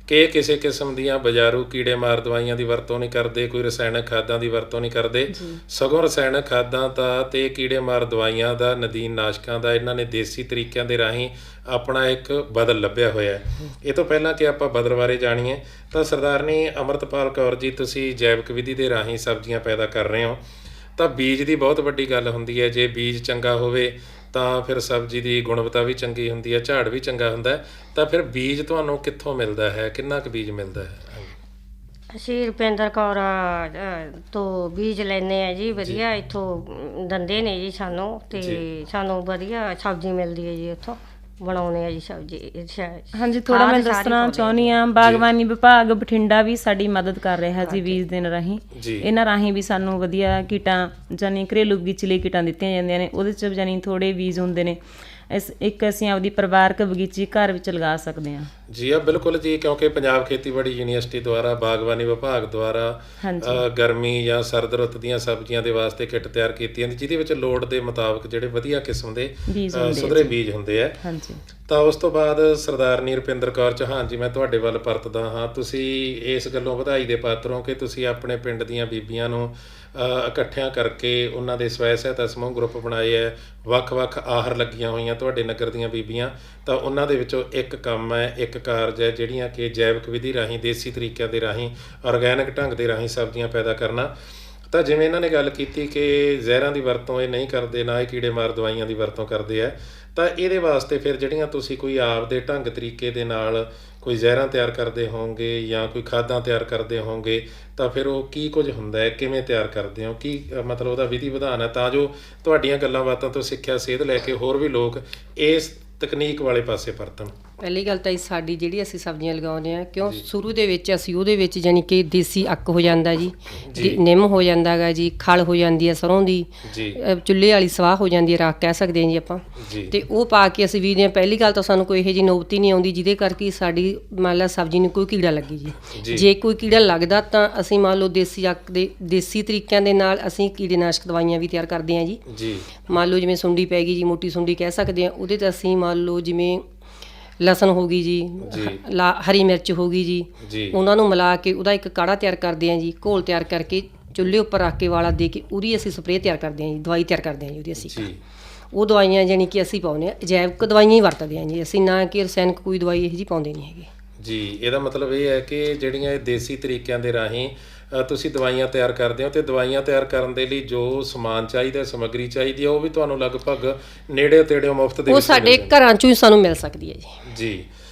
ਕਿ ਕਿਸੇ ਕਿਸਮ ਦੀਆਂ ਬਾਜ਼ਾਰੂ ਕੀੜੇ ਮਾਰ ਦਵਾਈਆਂ ਦੀ ਵਰਤੋਂ ਨਹੀਂ ਕਰਦੇ, ਕੋਈ ਰਸਾਇਣਕ ਖਾਦਾਂ ਦੀ ਵਰਤੋਂ ਨਹੀਂ ਕਰਦੇ, ਸਗੋਂ ਰਸਾਇਣਕ ਖਾਦਾਂ ਦਾ ਤੇ ਕੀੜੇ ਮਾਰ ਦਵਾਈਆਂ ਦਾ, ਨਦੀਨ ਨਾਸ਼ਕਾਂ ਦਾ ਇਹਨਾਂ ਨੇ ਦੇਸੀ ਤਰੀਕਿਆਂ ਦੇ ਰਾਹੀਂ ਆਪਣਾ ਇੱਕ ਬਦਲ ਲੱਭਿਆ ਹੋਇਆ ਹੈ। ਇਹ ਤੋਂ ਪਹਿਲਾਂ ਕਿ ਆਪਾਂ ਬਦਲ ਬਾਰੇ ਜਾਣੀਏ ਤਾਂ ਸਰਦਾਰਨੀ ਅੰਮ੍ਰਿਤਪਾਲ ਕੌਰ ਜੀ, ਤੁਸੀਂ ਜੈਵਿਕ ਵਿਧੀ ਦੇ ਰਾਹੀਂ ਸਬਜ਼ੀਆਂ ਪੈਦਾ ਕਰ ਰਹੇ ਹੋ, ਤਾਂ ਬੀਜ ਦੀ ਬਹੁਤ ਵੱਡੀ ਗੱਲ ਹੁੰਦੀ ਹੈ। ਜੇ ਬੀਜ ਚੰਗਾ ਹੋਵੇ ਤਾਂ ਫਿਰ ਸਬਜ਼ੀ ਦੀ ਗੁਣਵੱਤਾ ਵੀ ਚੰਗੀ ਹੁੰਦੀ ਹੈ, ਝਾੜ ਵੀ ਚੰਗਾ ਹੁੰਦਾ ਹੈ। ਤਾਂ ਫਿਰ ਬੀਜ ਤੁਹਾਨੂੰ ਕਿੱਥੋਂ ਮਿਲਦਾ ਹੈ, ਕਿੰਨਾ ਕੁ ਬੀਜ ਮਿਲਦਾ ਹੈ? ਅਸੀਂ ਰੁਪਿੰਦਰ ਕੌਰ ਤੋਂ ਬੀਜ ਲੈਂਦੇ ਹਾਂ ਜੀ, ਵਧੀਆ ਇੱਥੋਂ ਦਿੰਦੇ ਨੇ ਜੀ ਸਾਨੂੰ, ਤੇ ਸਾਨੂੰ ਵਧੀਆ ਸਬਜ਼ੀ ਮਿਲਦੀ ਹੈ ਜੀ ਉੱਥੋਂ, ਬਣਾਉਂਦੇ ਆ ਜੀ ਸਬਜ਼ੀ। ਹਾਂਜੀ, ਥੋੜਾ ਮੈਂ ਦੱਸਣਾ ਚਾਹੁੰਦੀ ਹਾਂ, ਬਾਗਬਾਨੀ ਵਿਭਾਗ ਬਠਿੰਡਾ ਵੀ ਸਾਡੀ ਮਦਦ ਕਰ ਰਿਹਾ ਜੀ ਬੀਜ ਦੇਣ ਰਾਹੀਂ। ਇਹਨਾਂ ਰਾਹੀਂ ਵੀ ਸਾਨੂੰ ਵਧੀਆ ਕਿੱਟਾਂ, ਜਾਨੀ ਘਰੇਲੂ ਬਗੀਚੇ ਲਈ ਕਿੱਟਾਂ ਦਿੱਤੀਆਂ ਜਾਂਦੀਆਂ ਨੇ, ਉਹਦੇ 'ਚ ਜਾਨੀ ਥੋੜ੍ਹੇ ਬੀਜ ਹੁੰਦੇ ਨੇ। ਇੱਕ ਅਸੀਂ ਆਪਦੀ ਪਰਿਵਾਰਕ ਬਗੀਚੀ ਘਰ ਵਿੱਚ ਲਗਾ ਸਕਦੇ ਹਾਂ ਜੀ। ਆ ਬਿਲਕੁਲ ਜੀ, ਕਿਉਂਕਿ ਪੰਜਾਬ ਖੇਤੀਬਾੜੀ ਯੂਨੀਵਰਸਿਟੀ ਦੁਆਰਾ ਬਾਗਬਾਨੀ ਵਿਭਾਗ ਦੁਆਰਾ ਗਰਮੀ ਜਾਂ ਸਰਦ ਰੁੱਤ ਦੀਆਂ ਸਬਜ਼ੀਆਂ ਦੇ ਵਾਸਤੇ ਕਿੱਟ ਤਿਆਰ ਕੀਤੀ ਜਾਂਦੀ, ਜਿਹਦੇ ਵਿੱਚ ਲੋੜ ਦੇ ਮੁਤਾਬਕ ਜਿਹੜੇ ਵਧੀਆ ਕਿਸਮ ਦੇ ਸੁਧਰੇ ਬੀਜ ਹੁੰਦੇ ਆ। ਤਾਂ ਉਸ ਤੋਂ ਬਾਅਦ ਸਰਦਾਰਨੀ ਰੁਪਿੰਦਰ ਕੌਰ ਚੌਹਾਨ ਜੀ, ਮੈਂ ਤੁਹਾਡੇ ਵੱਲ ਪਰਤਦਾ ਹਾਂ। ਤੁਸੀਂ ਇਸ ਗੱਲੋਂ ਵਧਾਈ ਦੇ ਪਾਤਰ ਹੋ ਕਿ ਤੁਸੀਂ ਆਪਣੇ ਪਿੰਡ ਦੀਆਂ ਬੀਬੀਆਂ ਨੂੰ ਇਕੱਠਿਆਂ ਕਰਕੇ ਉਹਨਾਂ ਦੇ ਸਵੈ ਸਹਾਇਤਾ ਸਮੂਹ ਗਰੁੱਪ ਬਣਾਏ ਹੈ, ਵੱਖ-ਵੱਖ ਆਹਰ ਲੱਗੀਆਂ ਹੋਈਆਂ ਤੁਹਾਡੇ ਨਗਰ ਦੀਆਂ ਬੀਬੀਆਂ, ਤਾਂ ਉਹਨਾਂ ਦੇ ਵਿੱਚੋਂ ਇੱਕ ਕੰਮ ਹੈ, ਇੱਕ ਕਾਰਜ ਹੈ, ਜਿਹੜੀਆਂ ਕਿ ਜੈਵਿਕ ਵਿਧੀ ਰਾਹੀਂ, ਦੇਸੀ ਤਰੀਕਿਆਂ ਦੇ ਰਾਹੀਂ, ਆਰਗੈਨਿਕ ਢੰਗ ਦੇ ਰਾਹੀਂ ਸਬਜ਼ੀਆਂ ਪੈਦਾ ਕਰਨਾ। ਤਾਂ ਜਿਵੇਂ ਇਹਨਾਂ ਨੇ ਗੱਲ ਕੀਤੀ ਕਿ ਜ਼ਹਿਰਾਂ ਦੀ ਵਰਤੋਂ ਇਹ ਨਹੀਂ ਕਰਦੇ, ਨਾ ਹੀ ਕੀੜੇ ਮਾਰ ਦਵਾਈਆਂ ਦੀ ਵਰਤੋਂ ਕਰਦੇ ਆ, ਤਾਂ ਇਹਦੇ ਵਾਸਤੇ ਫਿਰ ਜਿਹੜੀਆਂ ਤੁਸੀਂ ਕੋਈ ਆਪ ਦੇ ਢੰਗ ਤਰੀਕੇ ਦੇ ਨਾਲ ਕੋਈ ਜ਼ਹਿਰਾਂ ਤਿਆਰ ਕਰਦੇ ਹੋਵੋਗੇ ਜਾਂ ਕੋਈ ਖਾਦਾਂ ਤਿਆਰ ਕਰਦੇ ਹੋਵੋਗੇ, ਤਾਂ ਫਿਰ ਉਹ ਕੀ ਕੁਝ ਹੁੰਦਾ ਹੈ, ਕਿਵੇਂ ਤਿਆਰ ਕਰਦੇ ਹੋ, ਕੀ ਮਤਲਬ ਉਹਦਾ ਵਿਧੀ ਵਿਧਾਨ ਹੈ, ਤਾਂ ਜੋ ਤੁਹਾਡੀਆਂ ਗੱਲਾਂ ਬਾਤਾਂ ਤੋਂ ਸਿੱਖਿਆ ਸੇਧ ਲੈ ਕੇ ਹੋਰ ਵੀ ਲੋਕ ਇਸ ਤਕਨੀਕ ਵਾਲੇ ਪਾਸੇ ਪਰਤਣ? ਪਹਿਲੀ ਗੱਲ ਤਾਂ ਸਾਡੀ ਜਿਹੜੀ ਅਸੀਂ ਸਬਜ਼ੀਆਂ ਲਗਾਉਂਦੇ ਹਾਂ, ਕਿਉਂ ਸ਼ੁਰੂ ਦੇ ਵਿੱਚ ਅਸੀਂ ਉਹਦੇ ਵਿੱਚ ਯਾਨੀ ਕਿ ਦੇਸੀ ਅੱਕ ਹੋ ਜਾਂਦਾ ਜੀ, ਨਿੰਮ ਹੋ ਜਾਂਦਾ ਗਾ ਜੀ, ਖਲ ਹੋ ਜਾਂਦੀ ਹੈ ਸਰੋਂ ਦੀ, ਚੁੱਲ੍ਹੇ ਵਾਲੀ ਸਵਾਹ ਹੋ ਜਾਂਦੀ ਹੈ, ਰਾਖ ਕਹਿ ਸਕਦੇ ਹਾਂ ਜੀ ਆਪਾਂ, ਤੇ ਉਹ ਪਾ ਕੇ ਅਸੀਂ ਬੀਜਦੇ ਹਾਂ। ਪਹਿਲੀ ਗੱਲ ਤਾਂ ਸਾਨੂੰ ਕੋਈ ਇਹੋ ਜਿਹੀ ਨੌਬਤ ਹੀ ਨਹੀਂ ਆਉਂਦੀ ਜਿਹਦੇ ਕਰਕੇ ਸਾਡੀ ਮੰਨ ਲਾ ਸਬਜ਼ੀ ਨੂੰ ਕੋਈ ਕੀੜਾ ਲੱਗੇ ਜੀ। ਜੇ ਕੋਈ ਕੀੜਾ ਲੱਗਦਾ ਤਾਂ ਅਸੀਂ ਮੰਨ ਲਓ ਦੇਸੀ ਅੱਕ ਦੇ ਦੇਸੀ ਤਰੀਕਿਆਂ ਦੇ ਨਾਲ ਅਸੀਂ ਕੀੜੇਨਾਸ਼ਕ ਦਵਾਈਆਂ ਵੀ ਤਿਆਰ ਕਰਦੇ ਹਾਂ ਜੀ। ਮੰਨ ਲਓ ਜਿਵੇਂ ਸੁੰਡੀ ਪੈ ਗਈ ਜੀ, ਮੋਟੀ ਸੁੰਡੀ ਕਹਿ ਸਕਦੇ ਹਾਂ, ਉਹਦੇ 'ਤੇ ਅਸੀਂ ਮੰਨ ਲਓ ਜਿਵੇਂ ਲਸਣ ਹੋ ਗਈ ਜੀ, ਹਰੀ ਮਿਰਚ ਹੋ ਗਈ ਜੀ, ਉਹਨਾਂ ਨੂੰ ਮਿਲਾ ਕੇ ਉਹਦਾ ਇੱਕ ਕਾੜਾ ਤਿਆਰ ਕਰਦੇ ਹਾਂ ਜੀ। ਘੋਲ ਤਿਆਰ ਕਰਕੇ ਚੁੱਲ੍ਹੇ ਉੱਪਰ ਰੱਖ ਕੇ ਵਾਲਾ ਦੇ ਕੇ ਉਹਦੀ ਅਸੀਂ ਸਪਰੇਅ ਤਿਆਰ ਕਰਦੇ ਹਾਂ ਜੀ, ਦਵਾਈ ਤਿਆਰ ਕਰਦੇ ਹਾਂ ਜੀ ਉਹਦੀ ਅਸੀਂ। ਉਹ ਦਵਾਈਆਂ ਜਾਣੀ ਕਿ ਅਸੀਂ ਪਾਉਂਦੇ ਹਾਂ, ਜੈਵਿਕ ਦਵਾਈਆਂ ਹੀ ਵਰਤਦੇ ਹਾਂ ਜੀ ਅਸੀਂ, ਨਾ ਕਿ ਰਸਾਇਣਿਕ ਕੋਈ ਦਵਾਈ ਇਹੋ ਜਿਹੀ ਪਾਉਂਦੇ ਨਹੀਂ ਹੈਗੇ ਜੀ। ਇਹਦਾ ਮਤਲਬ ਇਹ ਹੈ ਕਿ ਜਿਹੜੀਆਂ ਇਹ ਦੇਸੀ ਤਰੀਕਿਆਂ ਦੇ ਰਾਹੀਂ ਤੁਸੀਂ ਦਵਾਈਆਂ ਤਿਆਰ ਕਰਦੇ ਹੋ, ਅਤੇ ਦਵਾਈਆਂ ਤਿਆਰ ਕਰਨ ਦੇ ਲਈ ਜੋ ਸਮਾਨ ਚਾਹੀਦਾ, ਸਮੱਗਰੀ ਚਾਹੀਦੀ ਹੈ, ਉਹ ਵੀ ਤੁਹਾਨੂੰ ਲਗਭਗ ਨੇੜੇ ਤੇੜੇ ਮੁਫਤ ਦੇ ਉਹ ਸਾਡੇ ਘਰਾਂ 'ਚੋਂ ਹੀ ਸਾਨੂੰ ਮਿਲ ਸਕਦੀ ਹੈ ਜੀ। ਜੀ।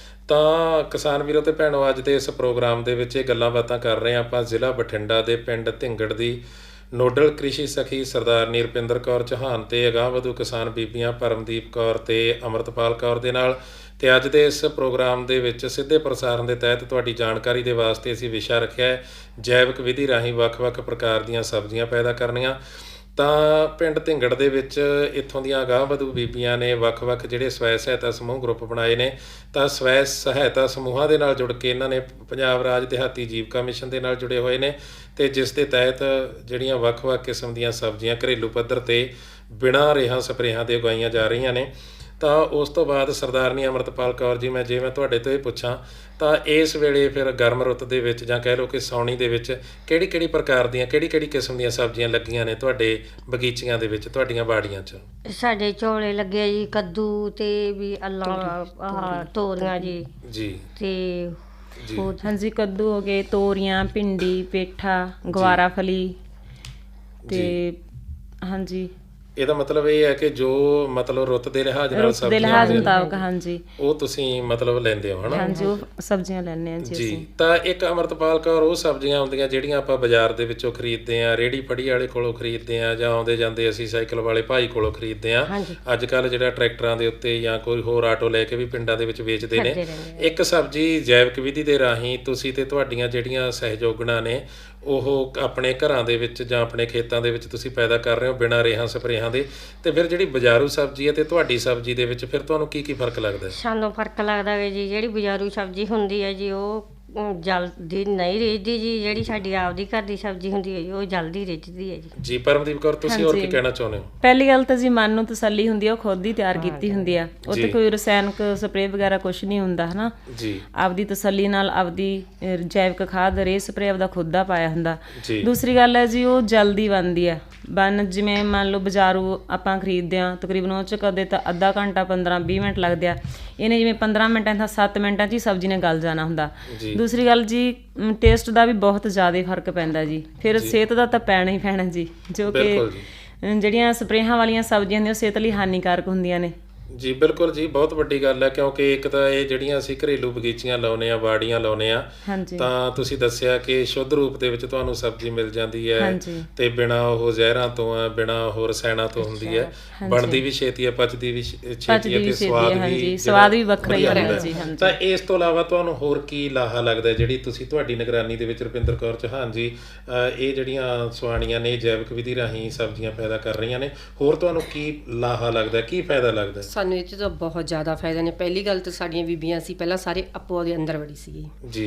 ਤਾਂ ਕਿਸਾਨ ਵੀਰੋ ਤੇ ਭੈਣੋ, ਅੱਜ ਦੇ ਇਸ ਪ੍ਰੋਗਰਾਮ ਦੇ ਵਿੱਚ ਇਹ ਗੱਲਾਂ ਬਾਤਾਂ ਕਰ ਰਹੇ ਹਾਂ ਆਪਾਂ ਜ਼ਿਲ੍ਹਾ ਬਠਿੰਡਾ ਦੇ ਪਿੰਡ ਧਿੰਗੜ ਦੀ ਨੋਡਲ ਕ੍ਰਿਸ਼ੀ ਸਖੀ ਸਰਦਾਰਨੀ ਰੁਪਿੰਦਰ ਕੌਰ ਚੌਹਾਨ ਤੇ ਅਗਾਂਹਵਧੂ ਕਿਸਾਨ ਬੀਬੀਆਂ ਪਰਮਦੀਪ ਕੌਰ ਤੇ ਅੰਮ੍ਰਿਤਪਾਲ ਕੌਰ ਦੇ ਨਾਲ। ਤੇ ਅੱਜ ਦੇ ਇਸ ਪ੍ਰੋਗਰਾਮ ਦੇ ਵਿੱਚ ਸਿੱਧੇ ਪ੍ਰਸਾਰਣ ਦੇ ਤਹਿਤ ਤੁਹਾਡੀ ਜਾਣਕਾਰੀ ਦੇ ਵਾਸਤੇ ਅਸੀਂ ਵਿਸ਼ਾ ਰੱਖਿਆ ਹੈ ਜੈਵਿਕ ਵਿਧੀ ਰਾਹੀਂ ਵੱਖ-ਵੱਖ ਪ੍ਰਕਾਰ ਦੀਆਂ ਸਬਜ਼ੀਆਂ ਪੈਦਾ ਕਰਨੀਆਂ। ਤਾਂ ਪਿੰਡ ਧਿੰਗੜ ਦੇ ਵਿੱਚ ਇੱਥੋਂ ਦੀਆਂ ਅਗਾਂਹਵਧੂ ਬੀਬੀਆਂ ਨੇ ਵੱਖ-ਵੱਖ ਜਿਹੜੇ ਸਵੈ ਸਹਾਇਤਾ ਸਮੂਹ ਗਰੁੱਪ ਬਣਾਏ ਨੇ। ਤਾਂ ਸਵੈ ਸਹਾਇਤਾ ਸਮੂਹਾਂ ਦੇ ਨਾਲ ਜੁੜ ਕੇ ਇਹਨਾਂ ਨੇ ਪੰਜਾਬ ਰਾਜ ਦਿਹਾਤੀ ਜੀਵਕਾ ਮਿਸ਼ਨ ਦੇ ਨਾਲ ਜੁੜੇ ਹੋਏ ਨੇ, ਤੇ ਜਿਸ ਦੇ ਤਹਿਤ ਜਿਹੜੀਆਂ ਵੱਖ-ਵੱਖ ਕਿਸਮ ਦੀਆਂ ਸਬਜ਼ੀਆਂ ਘਰੇਲੂ ਪੱਧਰ 'ਤੇ ਬਿਨਾਂ ਰੇਹਾਂ ਸਪਰੇਹਾਂ ਦੇ ਉਗਾਈਆਂ ਜਾ ਰਹੀਆਂ ਨੇ। ਤਾਂ ਉਸ ਤੋਂ ਬਾਅਦ ਸਰਦਾਰਨੀ ਅੰਮ੍ਰਿਤਪਾਲ ਕੌਰ ਜੀ, ਜੇ ਮੈਂ ਤੁਹਾਡੇ ਤੋਂ ਇਹ ਪੁੱਛਾਂ ਤਾਂ ਇਸ ਵੇਲੇ ਫਿਰ ਗਰਮ ਰੁੱਤ ਦੇ ਵਿੱਚ ਜਾਂ ਕਹਿ ਲਓ ਕਿ ਸਾਉਣੀ ਦੇ ਵਿੱਚ ਕਿਹੜੀ ਪ੍ਰਕਾਰ ਦੀਆਂ ਕਿਹੜੀ ਕਿਸਮ ਦੀਆਂ ਸਬਜ਼ੀਆਂ ਲੱਗੀਆਂ ਨੇ ਤੁਹਾਡੇ ਬਗੀਚੀਆਂ ਦੇ ਵਿੱਚ, ਤੁਹਾਡੀਆਂ ਬਾੜੀਆਂ 'ਚ? ਸਾਡੇ ਝੋਲੇ ਲੱਗੇ ਜੀ, ਕੱਦੂ ਤੇ ਵੀ ਅੱਲਾਂ, ਤੋਰੀਆਂ ਜੀ ਤੇ ਹਾਂਜੀ, ਕੱਦੂ ਹੋ ਗਏ, ਤੋਰੀਆਂ, ਭਿੰਡੀ, ਪੇਠਾ, ਗਵਾਰਾ ਫਲੀ ਤੇ ਹਾਂਜੀ। ਇਹਦਾ ਮਤਲਬ ਇਹ ਹੈ ਕਿ ਜੋ ਮਤਲਬ ਰੁੱਤ ਦੇ ਲਿਹਾਜ਼ ਨਾਲ ਸਬਜ਼ੀਆਂ ਦੇ ਲਿਹਾਜ਼ ਮੁਤਾਬਕ ਹਾਂਜੀ ਉਹ ਤੁਸੀਂ ਮਤਲਬ ਲੈਂਦੇ ਹੋ, ਹਨਾ? ਹਾਂਜੀ, ਉਹ ਸਬਜ਼ੀਆਂ ਲੈਂਦੇ ਹਾਂ ਜੀ ਅਸੀਂ। ਤਾਂ ਇੱਕ ਅੰਮ੍ਰਿਤਪਾਲ ਕੌਰ, ਉਹ ਸਬਜ਼ੀਆਂ ਹੁੰਦੀਆਂ ਜਿਹੜੀਆਂ ਆਪਾਂ ਬਾਜ਼ਾਰ ਦੇ ਵਿੱਚੋਂ ਖਰੀਦਦੇ ਹਾਂ, ਰੇਹੜੀ ਫੜੀ ਵਾਲੇ ਕੋਲੋਂ ਖਰੀਦਦੇ ਹਾਂ, ਜਾਂ ਆਉਂਦੇ ਜਾਂਦੇ ਅਸੀਂ ਸਾਈਕਲ ਵਾਲੇ ਭਾਈ ਕੋਲੋਂ ਖਰੀਦਦੇ ਹਾਂ। ਅੱਜ ਕੱਲ੍ਹ ਜਿਹੜਾ ਟਰੈਕਟਰਾਂ ਦੇ ਉੱਤੇ ਜਾਂ ਕੋਈ ਹੋਰ ਆਟੋ ਲੈ ਕੇ ਵੀ ਪਿੰਡਾਂ ਦੇ ਵਿੱਚ ਵੇਚਦੇ ਨੇ। ਇੱਕ ਸਬਜ਼ੀ ਜੈਵਿਕ ਵਿਧੀ ਦੇ ਰਾਹੀਂ ਤੁਸੀਂ ਤੇ ਤੁਹਾਡੀਆਂ ਜਿਹੜੀਆਂ ਸਹਿਯੋਗਣਾਂ ਨੇ ਉਹ ਆਪਣੇ ਘਰਾਂ ਦੇ ਵਿੱਚ ਜਾਂ ਆਪਣੇ ਖੇਤਾਂ ਦੇ ਵਿੱਚ ਤੁਸੀਂ ਪੈਦਾ ਕਰ ਰਹੇ ਹੋ ਬਿਨਾਂ ਰੇਹਾਂ ਸਪਰੇਹਾਂ ਦੇ। ਤੇ ਫਿਰ ਜਿਹੜੀ ਬਾਜ਼ਾਰੂ ਸਬਜ਼ੀ ਹੈ ਤੇ ਤੁਹਾਡੀ ਸਬਜ਼ੀ ਦੇ ਵਿੱਚ ਫਿਰ ਤੁਹਾਨੂੰ ਕੀ ਫਰਕ ਲੱਗਦਾ? ਸਾਨੂੰ ਫਰਕ ਲੱਗਦਾ ਹੈ ਜੀ, ਜਿਹੜੀ ਬਾਜ਼ਾਰੂ ਸਬਜ਼ੀ ਹੁੰਦੀ ਹੈ ਜੀ ਉਹ ਜਲਦੀ ਨਹੀਂ ਰਿੱਝਦੀ ਜੀ, ਜਿਹੜੀ ਸਾਡੀ ਆਪਦੀ ਘਰ ਦੀ ਸਬਜ਼ੀ ਹੁੰਦੀ ਹੈ ਜੀ ਉਹ ਜਲਦੀ ਰਿੱਝਦੀ ਹੈ ਜੀ। ਜੀ ਪਰਮਦੀਪ ਕੌਰ, ਤੁਸੀਂ ਹੋਰ ਕੀ ਕਹਿਣਾ ਚਾਹੁੰਦੇ ਹੋ? ਪਹਿਲੀ ਗੱਲ ਤਾਂ ਜੀ ਮਨ ਨੂੰ ਤਸੱਲੀ ਹੁੰਦੀ ਹੈ, ਉਹ ਖੁਦ ਹੀ ਤਿਆਰ ਕੀਤੀ ਹੁੰਦੀ ਆ, ਉਹ ਤੇ ਕੋਈ ਰਸਾਇਣਕ ਸਪਰੇਅ ਵਗੈਰਾ ਕੁਛ ਨਹੀਂ ਹੁੰਦਾ, ਹਨਾ ਜੀ। ਆਪਦੀ ਤਸੱਲੀ ਨਾਲ ਆਪਦੀ ਜੈਵਿਕ ਖਾਦ ਰੇ ਸਪਰੇਅ ਆਪਦਾ ਖੁਦ ਦਾ ਪਾਇਆ ਹੁੰਦਾ। ਦੂਸਰੀ ਗੱਲ ਹੈ ਜੀ, ਉਹ ਜਲਦੀ ਬਣਦੀ ਆ। ਜਿਵੇਂ ਮੰਨ ਲਓ ਬਾਜ਼ਾਰੂ ਆਪਾਂ ਖਰੀਦਦੇ ਹਾਂ, ਤਕਰੀਬਨ ਉਹ 'ਚ ਕਦੇ ਤਾਂ ਅੱਧਾ ਘੰਟਾ 15-20 ਮਿੰਟ ਲੱਗਦੇ ਆ, ਇਹਨੇ ਜਿਵੇਂ 15 ਮਿੰਟਾਂ ਦਾ 7 ਮਿੰਟਾਂ 'ਚ ਹੀ ਸਬਜ਼ੀ ਨੇ ਗਲ ਜਾਣਾ ਹੁੰਦਾ। ਦੂਸਰੀ ਗੱਲ ਜੀ, ਟੇਸਟ ਦਾ ਵੀ ਬਹੁਤ ਜ਼ਿਆਦਾ ਫਰਕ ਪੈਂਦਾ ਜੀ, ਫਿਰ ਸਿਹਤ ਦਾ ਤਾਂ ਪੈਣਾ ਹੀ ਪੈਣਾ ਜੀ, ਜੋ ਕਿ ਜਿਹੜੀਆਂ ਸਪਰੇਹਾਂ ਵਾਲੀਆਂ ਸਬਜ਼ੀਆਂ ਹੁੰਦੀਆਂ ਉਹ ਸਿਹਤ ਲਈ ਹਾਨੀਕਾਰਕ ਹੁੰਦੀਆਂ ਨੇ। ਜੀ ਬਿਲਕੁਲ ਜੀ, ਬਹੁਤ ਵੱਡੀ ਗੱਲ ਹੈ, ਕਿਉਂਕਿ ਇੱਕ ਤਾਂ ਇਹ ਜਿਹੜੀਆਂ ਅਸੀਂ ਘਰੇਲੂ ਬਗੀਚੀਆਂ ਲਾਉਂਦੇ ਹਾਂ, ਬਾੜੀਆਂ ਲਾਉਂਦੇ ਹਾਂ, ਤਾਂ ਤੁਸੀਂ ਦੱਸਿਆ ਕਿ ਸ਼ੁੱਧ ਰੂਪ ਦੇ ਵਿੱਚ ਤੁਹਾਨੂੰ ਸਬਜ਼ੀ ਮਿਲ ਜਾਂਦੀ ਹੈ ਤੇ ਬਿਨਾਂ ਉਹ ਜ਼ਹਿਰਾਂ ਤੋਂ, ਬਿਨਾਂ ਉਹ ਰਸਾਇਣਾਂ ਤੋਂ ਹੁੰਦੀ ਹੈ, ਬਣਦੀ ਵੀ ਛੇਤੀ ਹੈ, ਪਚਦੀ ਵੀ ਛੇਤੀ ਹੈ, ਤੇ ਸਵਾਦ ਵੀ ਵੱਖਰਾ ਹੀ ਹੁੰਦਾ ਜੀ। ਤਾਂ ਇਸ ਤੋਂ ਇਲਾਵਾ ਤੁਹਾਨੂੰ ਹੋਰ ਕੀ ਲਾਹਾ ਲੱਗਦਾ ਜਿਹੜੀ ਤੁਸੀਂ ਤੁਹਾਡੀ ਨਿਗਰਾਨੀ ਦੇ ਵਿੱਚ ਰੁਪਿੰਦਰ ਕੌਰ ਚੌਹਾਨ ਜੀ ਇਹ ਜਿਹੜੀਆਂ ਸੁਆਣੀਆਂ ਨੇ ਜੈਵਿਕ ਵਿਧੀ ਰਾਹੀਂ ਸਬਜ਼ੀਆਂ ਪੈਦਾ ਕਰ ਰਹੀਆਂ ਨੇ, ਹੋਰ ਤੁਹਾਨੂੰ ਕੀ ਲਾਹਾ ਲੱਗਦਾ, ਕੀ ਫਾਇਦਾ ਲੱਗਦਾ? ਸਾਨੂੰ ਇਹ 'ਚ ਤਾਂ ਬਹੁਤ ਜ਼ਿਆਦਾ ਫਾਇਦਾ ਨੇ। ਪਹਿਲੀ ਗੱਲ ਤਾਂ ਸਾਡੀਆਂ ਬੀਬੀਆਂ ਸੀ ਪਹਿਲਾਂ ਸਾਰੇ ਆਪੋ ਦੇ ਅੰਦਰ ਵੜੀ ਸੀਗੀ,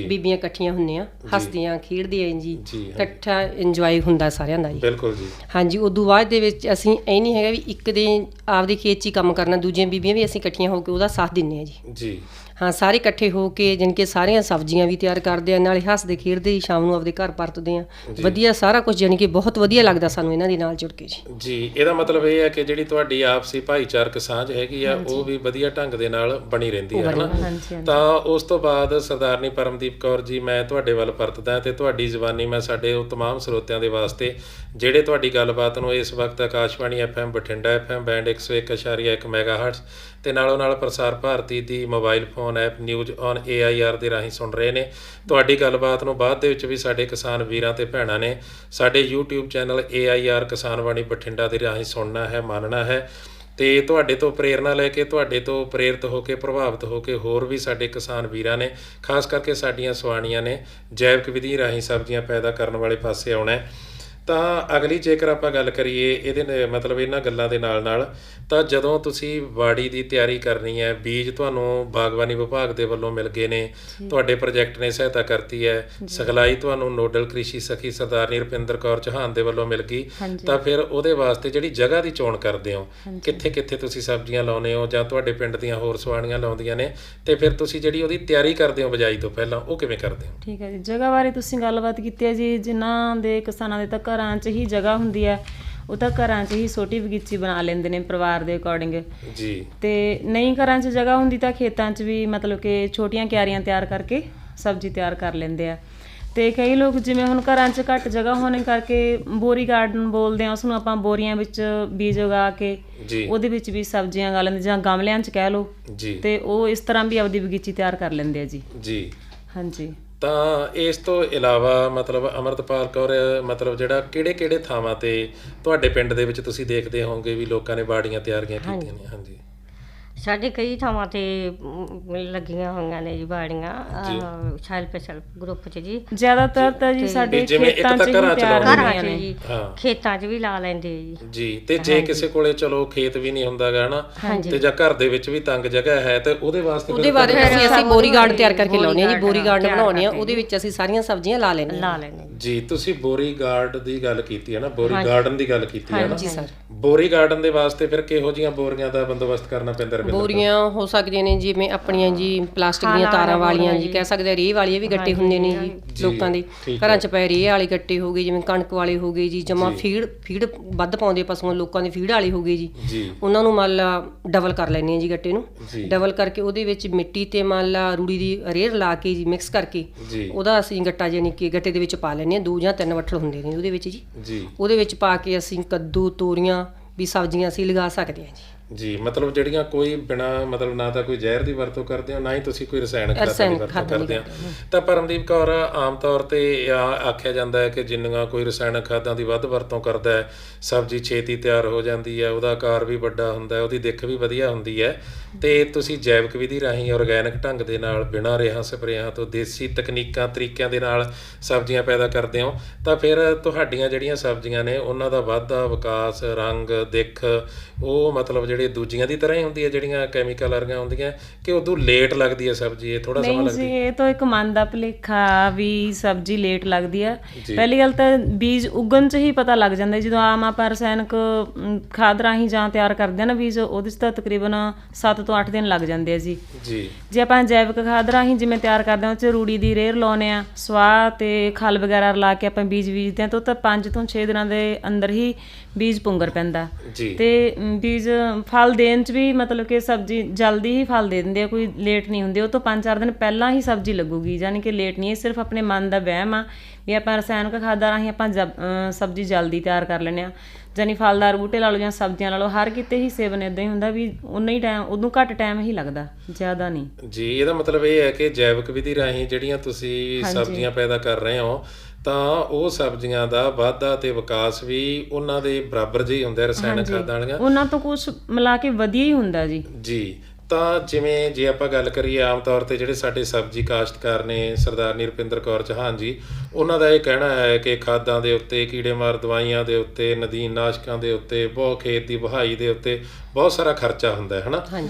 ਬੀਬੀਆਂ ਇਕੱਠੀਆਂ ਹੁੰਦੀਆਂ, ਹੱਸਦੀਆਂ ਖੇਡਦੀਆਂ ਜੀ, ਇਕੱਠਾ ਇੰਜੋਏ ਹੁੰਦਾ ਸਾਰਿਆਂ ਦਾ ਜੀ। ਬਿਲਕੁਲ ਜੀ। ਹਾਂਜੀ, ਉਦੋਂ ਬਾਅਦ ਦੇ ਵਿੱਚ ਅਸੀਂ ਇਹ ਨਹੀਂ ਹੈਗਾ ਵੀ ਇੱਕ ਦੇ ਆਪਦੇ ਖੇਤ 'ਚ ਹੀ ਕੰਮ ਕਰਨਾ, ਦੂਜੀਆਂ ਬੀਬੀਆਂ ਵੀ ਅਸੀਂ ਇਕੱਠੀਆਂ ਹੋ ਕੇ ਉਹਦਾ ਸਾਥ ਦਿੰਦੇ ਹਾਂ ਜੀ। ਹਾਂ, ਸਾਰੇ ਇਕੱਠੇ ਹੋ ਕੇ ਜਾਣੀ ਕਿ ਸਾਰੀਆਂ ਸਬਜ਼ੀਆਂ ਵੀ ਤਿਆਰ ਕਰਦੇ ਆ, ਨਾਲੇ ਹੱਸਦੇ ਖੇਡਦੇ ਹੀ ਸ਼ਾਮ ਨੂੰ ਆਪਦੇ ਘਰ ਪਰਤਦੇ ਆ। ਵਧੀਆ ਸਾਰਾ ਕੁਝ, ਜਾਣੀ ਕਿ ਬਹੁਤ ਵਧੀਆ ਲੱਗਦਾ ਸਾਨੂੰ ਇਹਨਾਂ ਦੇ ਨਾਲ ਜੁੜ ਕੇ ਜੀ। ਇਹਦਾ ਮਤਲਬ ਇਹ ਹੈ ਕਿ ਜਿਹੜੀ ਤੁਹਾਡੀ ਆਪਸੀ ਭਾਈਚਾਰਕ ਸਾਂਝ ਹੈਗੀ ਆ ਉਹ ਵੀ ਵਧੀਆ ਢੰਗ ਦੇ ਨਾਲ ਬਣੀ ਰਹਿੰਦੀ ਹੈ, ਹਨਾ? ਤਾਂ ਉਸ ਤੋਂ ਬਾਅਦ ਸਰਦਾਰਨੀ ਪਰਮਦੀਪ ਕੌਰ ਜੀ, ਮੈਂ ਤੁਹਾਡੇ ਵੱਲ ਪਰਤਦਾ ਤੇ ਤੁਹਾਡੀ ਜ਼ੁਬਾਨੀ ਮੈਂ ਸਾਡੇ ਉਹ ਤਮਾਮ ਸਰੋਤਿਆਂ ਦੇ ਵਾਸਤੇ ਜਿਹੜੇ ਤੁਹਾਡੀ ਗੱਲਬਾਤ ਨੂੰ ਇਸ ਵਕਤ Akashvani FM Bathinda FM band 101.1 ਮੈਗਾਹਰਟਜ਼ ਤੇ ਨਾਲੋਂ ਨਾਲ ਪ੍ਰਸਾਰ ਭਾਰਤੀ ਦੀ mobile phone app news on AIR ਦੇ ਰਾਹੀਂ ਸੁਣ ਰਹੇ ਨੇ। ਤੁਹਾਡੀ ਗੱਲਬਾਤ ਨੂੰ ਬਾਅਦ ਦੇ ਵਿੱਚ ਵੀ ਸਾਡੇ ਕਿਸਾਨ ਵੀਰਾਂ ਤੇ ਭੈਣਾਂ ਨੇ ਸਾਡੇ YouTube ਚੈਨਲ AIR ਕਿਸਾਨਵਾਣੀ ਬਠਿੰਡਾ ਦੇ ਰਾਹੀਂ ਸੁਣਨਾ ਹੈ, ਮੰਨਣਾ ਹੈ। ਤੇ ਤੁਹਾਡੇ ਤੋਂ ਪ੍ਰੇਰਨਾ ਲੈ ਕੇ, ਤੁਹਾਡੇ ਤੋਂ ਪ੍ਰੇਰਿਤ ਹੋ ਕੇ, ਪ੍ਰਭਾਵਿਤ ਹੋ ਕੇ ਹੋਰ ਵੀ ਸਾਡੇ ਕਿਸਾਨ ਵੀਰਾਂ ਨੇ, ਖਾਸ ਕਰਕੇ ਸਾਡੀਆਂ ਸੁਆਣੀਆਂ ਨੇ ਜੈਵਿਕ ਵਿਧੀ ਰਾਹੀਂ ਸਬਜ਼ੀਆਂ ਪੈਦਾ ਕਰਨ ਵਾਲੇ ਪਾਸੇ ਆਉਣਾ। ਤਾਂ ਅਗਲੀ ਜੇਕਰ ਆਪਾਂ ਗੱਲ ਕਰੀਏ ਇਹਦੇ ਮਤਲਬ ਇਹਨਾਂ ਗੱਲਾਂ ਦੇ ਨਾਲ ਤਾਂ ਜਦੋਂ ਤੁਸੀਂ ਵਾੜੀ ਦੀ ਤਿਆਰੀ ਕਰਨੀ ਹੈ, ਬੀਜ ਤੁਹਾਨੂੰ ਬਾਗਬਾਨੀ ਵਿਭਾਗ ਦੇ ਵੱਲੋਂ ਮਿਲ ਗਏ ਨੇ, ਤੁਹਾਡੇ ਪ੍ਰੋਜੈਕਟ ਨੇ ਸਹਾਇਤਾ ਕਰਤੀ ਹੈ, ਸਿਖਲਾਈ ਤੁਹਾਨੂੰ ਨੋਡਲ ਕ੍ਰਿਸ਼ੀ ਸਖੀ ਸਰਦਾਰਨੀ ਰੁਪਿੰਦਰ ਕੌਰ ਚੌਹਾਨ ਦੇ ਵੱਲੋਂ ਮਿਲ ਗਈ, ਤਾਂ ਫਿਰ ਉਹਦੇ ਵਾਸਤੇ ਜਿਹੜੀ ਜਗ੍ਹਾ ਦੀ ਚੋਣ ਕਰਦੇ ਹੋ, ਕਿੱਥੇ ਕਿੱਥੇ ਤੁਸੀਂ ਸਬਜ਼ੀਆਂ ਲਾਉਂਦੇ ਹੋ ਜਾਂ ਤੁਹਾਡੇ ਪਿੰਡ ਦੀਆਂ ਹੋਰ ਸਵਾਣੀਆਂ ਲਾਉਂਦੀਆਂ ਨੇ, ਤੇ ਫਿਰ ਤੁਸੀਂ ਜਿਹੜੀ ਉਹਦੀ ਤਿਆਰੀ ਕਰਦੇ ਹੋ ਬਿਜਾਈ ਤੋਂ ਪਹਿਲਾਂ, ਉਹ ਕਿਵੇਂ ਕਰਦੇ ਹੋ? ਠੀਕ ਹੈ ਜੀ, ਜਗ੍ਹਾ ਬਾਰੇ ਤੁਸੀਂ ਗੱਲਬਾਤ ਕੀਤੀ ਹੈ ਜੀ। ਜਿਨ੍ਹਾਂ ਦੇ ਕਿਸਾਨਾਂ ਦੇ ਤਾਂ ਘਰਾਂ 'ਚ ਹੀ ਜਗ੍ਹਾ ਹੁੰਦੀ ਹੈ, ਉਹ ਤਾਂ ਘਰਾਂ 'ਚ ਹੀ ਛੋਟੀ ਬਗੀਚੀ ਬਣਾ ਲੈਂਦੇ ਨੇ ਪਰਿਵਾਰ ਦੇ ਅਕੋਰਡਿੰਗ ਜੀ। ਤੇ ਨਹੀਂ ਘਰਾਂ 'ਚ ਜਗ੍ਹਾ ਹੁੰਦੀ ਤਾਂ ਖੇਤਾਂ 'ਚ ਵੀ ਮਤਲਬ ਕਿ ਛੋਟੀਆਂ ਕਿਆਰੀਆਂ ਤਿਆਰ ਕਰਕੇ ਸਬਜ਼ੀ ਤਿਆਰ ਕਰ ਲੈਂਦੇ ਆ। ਤੇ ਕਈ ਲੋਕ ਜਿਵੇਂ ਹੁਣ ਘਰਾਂ 'ਚ ਘੱਟ ਜਗ੍ਹਾ ਹੋਣੇ ਕਰਕੇ ਬੋਰੀ ਗਾਰਡਨ ਬੋਲਦੇ ਆ ਉਸਨੂੰ, ਆਪਾਂ ਬੋਰੀਆਂ ਵਿੱਚ ਬੀਜ ਉਗਾ ਕੇ ਉਹਦੇ ਵਿੱਚ ਵੀ ਸਬਜ਼ੀਆਂ ਉਗਾ ਲੈਂਦੇ, ਜਾਂ ਗਮਲਿਆਂ 'ਚ ਕਹਿ ਲਓ, ਤੇ ਉਹ ਇਸ ਤਰ੍ਹਾਂ ਵੀ ਆਪਦੀ ਬਗੀਚੀ ਤਿਆਰ ਕਰ ਲੈਂਦੇ ਆ ਜੀ। ਹਾਂਜੀ। ਤਾਂ ਇਸ ਤੋਂ ਇਲਾਵਾ ਮਤਲਬ ਅੰਮ੍ਰਿਤਪਾਲ ਕੌਰ, ਮਤਲਬ ਜਿਹੜਾ ਕਿਹੜੇ ਥਾਵਾਂ ਤੇ ਤੁਹਾਡੇ ਪਿੰਡ ਦੇ ਵਿੱਚ ਤੁਸੀਂ ਦੇਖਦੇ ਹੋਵੋਗੇ ਵੀ ਲੋਕਾਂ ਨੇ ਬਾੜੀਆਂ ਤਿਆਰੀਆਂ ਕੀਤੀਆਂ ਨੇ? ਹਾਂਜੀ, ਸਾਡੇ ਕਈ ਥਾਵਾਂ ਤੇ ਲੱਗੀਆਂ ਹੋਈਆਂ ਨੇ ਜੀ ਬਾੜੀਆਂ, ਸੈਲਫ ਗਰੁੱਪ 'ਚ ਜੀ। ਜ਼ਿਆਦਾਤਰ ਤਾਂ ਜੀ ਸਾਡੇ ਜਿਵੇਂ ਇੱਕ ਖੇਤਾਂ 'ਚ ਤਾਂ ਹੀ ਘਰਾਂ 'ਚ ਤਿਆਰ ਲਾਉਂਦੇ ਘਰਾਂ 'ਚ ਨੇ ਜੀ, ਖੇਤਾਂ 'ਚ ਵੀ ਲਾ ਲੈਂਦੇ ਜੀ। ਤੇ ਜੇ ਕਿਸੇ ਕੋਲੇ ਚਲੋ ਖੇਤ ਵੀ ਨਹੀਂ ਹੁੰਦਾ ਗਾ ਹਨਾ, ਤੇ ਜਾਂ ਘਰ ਦੇ ਵਿੱਚ ਵੀ ਤੰਗ ਜਗ੍ਹਾ ਹੈ, ਤੇ ਉਹਦੇ ਵਾਸਤੇ ਉਹਦੇ ਬਾਰੇ ਅਸੀਂ ਬੋਰੀ ਗਾਰਡ ਤਿਆਰ ਕਰਕੇ ਲਾਉਂਦੇ ਆ ਜੀ। ਬੋਰੀ ਗਾਰਡ ਬਣਾਉਂਦੇ ਆ, ਉਹਦੇ ਵਿੱਚ ਅਸੀਂ ਸਾਰੀਆਂ ਸਬਜ਼ੀਆਂ ਲਾ ਲੈਂਦੇ ਜੀ। ਤੁਸੀਂ ਬੋਰੀ ਗਾਰਡ ਦੀ ਗੱਲ ਕੀਤੀ ਹੈ ਨਾ, ਬੋਰੀ ਗਾਰਡਨ ਦੀ ਗੱਲ ਕੀਤੀ ਹੈ ਨਾ ਜੀ ਸਰ। ਬੋਰੀ ਗਾਰਡਨ ਦੇ ਵਾਸਤੇ ਫਿਰ ਕਿਹੋ ਜਿਹੀਆਂ ਬੋਰੀਆਂ ਦਾ ਬੰਦੋਬਸਤ ਕਰਨਾ ਪੈਂਦਾ? ਬੋਰੀਆਂ ਹੋ ਸਕਦੀਆਂ ਨੇ ਜਿਵੇਂ ਆਪਣੀਆਂ ਜੀ ਪਲਾਸਟਿਕ ਦੀਆਂ ਤਾਰਾਂ ਵਾਲੀਆਂ ਜੀ, ਕਹਿ ਸਕਦੇ ਆ, ਰੇਹ ਵਾਲੀਆਂ ਵੀ ਗੱਟੇ ਹੁੰਦੇ ਨੇ ਜੀ ਲੋਕਾਂ ਦੇ ਘਰਾਂ 'ਚ ਪਏ, ਰੇਹ ਵਾਲੇ ਗੱਟੇ ਹੋ ਗਏ, ਜਿਵੇਂ ਕਣਕ ਵਾਲੇ ਹੋ ਗਏ ਜੀ, ਜਮਾ ਫੀਡ ਵੱਧ ਪਾਉਂਦੇ ਪਸ਼ੂਆਂ ਲੋਕਾਂ ਦੇ, ਫੀਡ ਵਾਲੇ ਹੋ ਗਏ ਜੀ, ਉਹਨਾਂ ਨੂੰ ਮੰਨ ਲਾ ਡਬਲ ਕਰ ਲੈਂਦੇ ਆ ਜੀ ਗੱਟੇ ਨੂੰ। ਡਬਲ ਕਰਕੇ ਉਹਦੇ ਵਿੱਚ ਮਿੱਟੀ ਤੇ ਮੰਨ ਲਾ ਰੂੜੀ ਦੀ ਰੇਹ ਲਾ ਕੇ ਜੀ ਮਿਕਸ ਕਰਕੇ ਉਹਦਾ ਅਸੀਂ ਗੱਟਾ ਜਾਨੀ ਕਿ ਗੱਟੇ ਦੇ ਵਿੱਚ ਪਾ ਲੈਂਦੇ ਹਾਂ। 2 ਜਾਂ 3 ਵੱਠਲ ਹੁੰਦੇ ਨੇ ਉਹਦੇ ਵਿੱਚ ਜੀ। ਉਹਦੇ ਵਿੱਚ ਪਾ ਕੇ ਅਸੀਂ ਕੱਦੂ, ਤੋਰੀਆਂ ਵੀ ਸਬਜ਼ੀਆਂ ਅਸੀਂ ਲਗਾ ਸਕਦੇ ਹਾਂ ਜੀ। ਮਤਲਬ ਜਿਹੜੀਆਂ ਕੋਈ ਬਿਨਾ ਮਤਲਬ ਨਾ ਤਾਂ ਕੋਈ ਜ਼ਹਿਰ ਦੀ ਵਰਤੋਂ ਕਰਦੇ ਹੋ, ਨਾ ਹੀ ਤੁਸੀਂ ਕੋਈ ਰਸਾਇਣਕ ਖਾਦਾਂ ਦੀ ਵਰਤੋਂ ਕਰਦੇ ਹੋ। ਤਾਂ ਪਰਮਦੀਪ ਕੌਰ, ਆਮ ਤੌਰ ਤੇ ਆਖਿਆ ਜਾਂਦਾ ਹੈ ਕਿ ਜਿੰਨੀਆਂ ਕੋਈ ਰਸਾਇਣਕ ਖਾਦਾਂ ਦੀ ਵੱਧ ਵਰਤੋਂ ਕਰਦਾ ਹੈ, ਸਬਜ਼ੀ ਛੇਤੀ ਤਿਆਰ ਹੋ ਜਾਂਦੀ ਹੈ, ਉਹਦਾ ਆਕਾਰ ਵੀ ਵੱਡਾ ਹੁੰਦਾ ਹੈ, ਉਹਦੀ ਦਿੱਖ ਵੀ ਵਧੀਆ ਹੁੰਦੀ ਹੈ। ਤੇ ਤੁਸੀਂ ਜੈਵਿਕ ਵਿਧੀ ਰਾਹੀਂ ਆਰਗੈਨਿਕ ਢੰਗ ਦੇ ਨਾਲ ਬਿਨਾਂ ਰੇਹਾਂ ਸਪਰੇਆਂ ਤੋਂ ਦੇਸੀ ਤਕਨੀਕਾਂ ਤਰੀਕਿਆਂ ਦੇ ਨਾਲ ਸਬਜ਼ੀਆਂ ਪੈਦਾ ਕਰਦੇ ਹੋ, ਤਾਂ ਫਿਰ ਤੁਹਾਡੀਆਂ ਜਿਹੜੀਆਂ ਸਬਜ਼ੀਆਂ ਨੇ ਉਹਨਾਂ ਦਾ ਵਾਧਾ, ਵਿਕਾਸ, ਰੰਗ, ਦਿੱਖ ਉਹ ਮਤਲਬ ਜਿਹੜੇ ਦੂਜੀਆਂ ਦੀ ਤਰ੍ਹਾਂ ਹੀ ਹੁੰਦੀ ਹੈ ਜਿਹੜੀਆਂ ਕੈਮੀਕਲ ਵਰਗੀਆਂ ਹੁੰਦੀਆਂ, ਕਿ ਉਦੋਂ ਲੇਟ ਲੱਗਦੀ ਹੈ ਸਬਜ਼ੀ? ਇਹ ਥੋੜਾ ਸਮਾਂ ਲੱਗਦੀ ਹੈ? ਇਹ ਤਾਂ ਇੱਕ ਮਨ ਦਾ ਭੁਲੇਖਾ ਵੀ ਸਬਜ਼ੀ ਲੇਟ ਲੱਗਦੀ ਆ। ਪਹਿਲੀ ਗੱਲ ਤਾਂ ਬੀਜ ਉਗਣ 'ਚ ਹੀ ਪਤਾ ਲੱਗ ਜਾਂਦਾ। ਜਦੋਂ ਆਮ ਆਪਾਂ ਰਸਾਇਣਕ ਖਾਦ ਰਾਹੀਂ ਜਾਂ ਤਿਆਰ ਕਰਦੇ ਆ ਨਾ ਬੀਜ, ਉਹਦੇ 'ਚ ਤਾਂ ਤਕਰੀਬਨ 7 ਤੋਂ 8 ਦਿਨ ਲੱਗ ਜਾਂਦੇ ਆ ਜੀ। ਜੇ ਆਪਾਂ ਜੈਵਿਕ ਖਾਦ ਰਾਹੀਂ ਜਿਵੇਂ ਤਿਆਰ ਕਰਦੇ ਹਾਂ, ਉਹ 'ਚ ਰੂੜੀ ਦੀ ਰੇਹ ਲਾਉਂਦੇ ਆ, ਸਵਾਹ ਤੇ ਖਲ ਵਗੈਰਾ ਲਾ ਕੇ ਆਪਾਂ ਬੀਜ ਬੀਜਦੇ ਹਾਂ, ਤਾਂ 5 ਤੋਂ 6 ਦਿਨਾਂ ਦੇ ਅੰਦਰ ਹੀ ਬੀਜ ਪੁੰਗਰ ਪੈਂਦਾ। ਤੇ ਬੀਜ ਫਲ ਦੇਣ 'ਚ ਵੀ ਮਤਲਬ ਕਿ ਸਬਜ਼ੀ ਜਲਦੀ ਹੀ ਫਲ ਦੇ ਦਿੰਦੇ ਆ, ਕੋਈ ਲੇਟ ਨਹੀਂ ਹੁੰਦੀ। ਉਹ ਤੋਂ 5-4 ਦਿਨ ਪਹਿਲਾਂ ਹੀ ਸਬਜ਼ੀ ਲੱਗੂਗੀ, ਯਾਨੀ ਕਿ ਲੇਟ ਨਹੀਂ। ਇਹ ਸਿਰਫ ਆਪਣੇ ਮਨ ਦਾ ਵਹਿਮ ਆ ਵੀ ਆਪਾਂ ਰਸਾਇਣਕ ਖਾਦਾਂ ਰਾਹੀਂ ਆਪਾਂ ਸਬਜ਼ੀ ਜਲਦੀ ਤਿਆਰ ਕਰ ਲੈਂਦੇ ਹਾਂ। ਜਾਨੀ ਫਲਦਾਰ ਬੂਟੇ ਲਾ ਲਓ ਜਾਂ ਸਬਜ਼ੀਆਂ ਲਾ ਲਓ, ਹਰ ਕਿਤੇ ਹੀ ਸੇਵਨ ਇੱਦਾਂ ਹੀ ਹੁੰਦਾ ਵੀ ਉਨਾ ਹੀ ਟਾਈਮ, ਉਦੋਂ ਘੱਟ ਟਾਈਮ ਹੀ ਲੱਗਦਾ, ਜ਼ਿਆਦਾ ਨਹੀਂ ਜੀ। ਇਹਦਾ ਮਤਲਬ ਇਹ ਹੈ ਕਿ ਜੈਵਿਕ ਵਿਧੀ ਰਾਹੀਂ ਜਿਹੜੀਆਂ ਤੁਸੀਂ ਸਬਜ਼ੀਆਂ ਪੈਦਾ ਕਰ ਰਹੇ ਹੋ, ਤਾਂ ਉਹ ਸਬਜ਼ੀਆਂ ਦਾ ਵਾਧਾ ਤੇ ਵਿਕਾਸ ਵੀ ਉਹਨਾਂ ਦੇ ਬਰਾਬਰ ਜਿਹੀ ਹੁੰਦਾ ਰਸਾਇਣਕ ਖਾਦਾਂ ਵਾਲੀਆਂ, ਉਹਨਾਂ ਤੋਂ ਕੁਝ ਮਿਲਾ ਕੇ ਵਧੀਆ ਹੀ ਹੁੰਦਾ ਜੀ। ਤਾਂ ਜਿਵੇਂ ਜੇ ਆਪਾਂ ਗੱਲ ਕਰੀਏ ਆਮ ਤੌਰ ਤੇ ਜਿਹੜੇ ਸਾਡੇ ਸਬਜ਼ੀ ਕਾਸ਼ਤਕਾਰ ਨੇ, ਸਰਦਾਰਨੀ ਰੁਪਿੰਦਰ ਕੌਰ ਚੌਹਾਨ ਜੀ, ਉਹਨਾਂ ਦਾ ਇਹ ਕਹਿਣਾ ਹੈ ਕਿ ਖਾਦਾਂ ਦੇ ਉੱਤੇ, ਕੀੜੇਮਾਰ ਦਵਾਈਆਂ ਦੇ ਉੱਤੇ, ਨਦੀਨ ਨਾਸ਼ਕਾਂ ਦੇ ਉੱਤੇ, ਬਹੁਤ ਖੇਤ ਦੀ ਵਹਾਈ ਦੇ ਉੱਤੇ ਬਹੁਤ ਸਾਰਾ ਖਰਚਾ ਹੁੰਦਾ ਹੈ ਹਨਾ।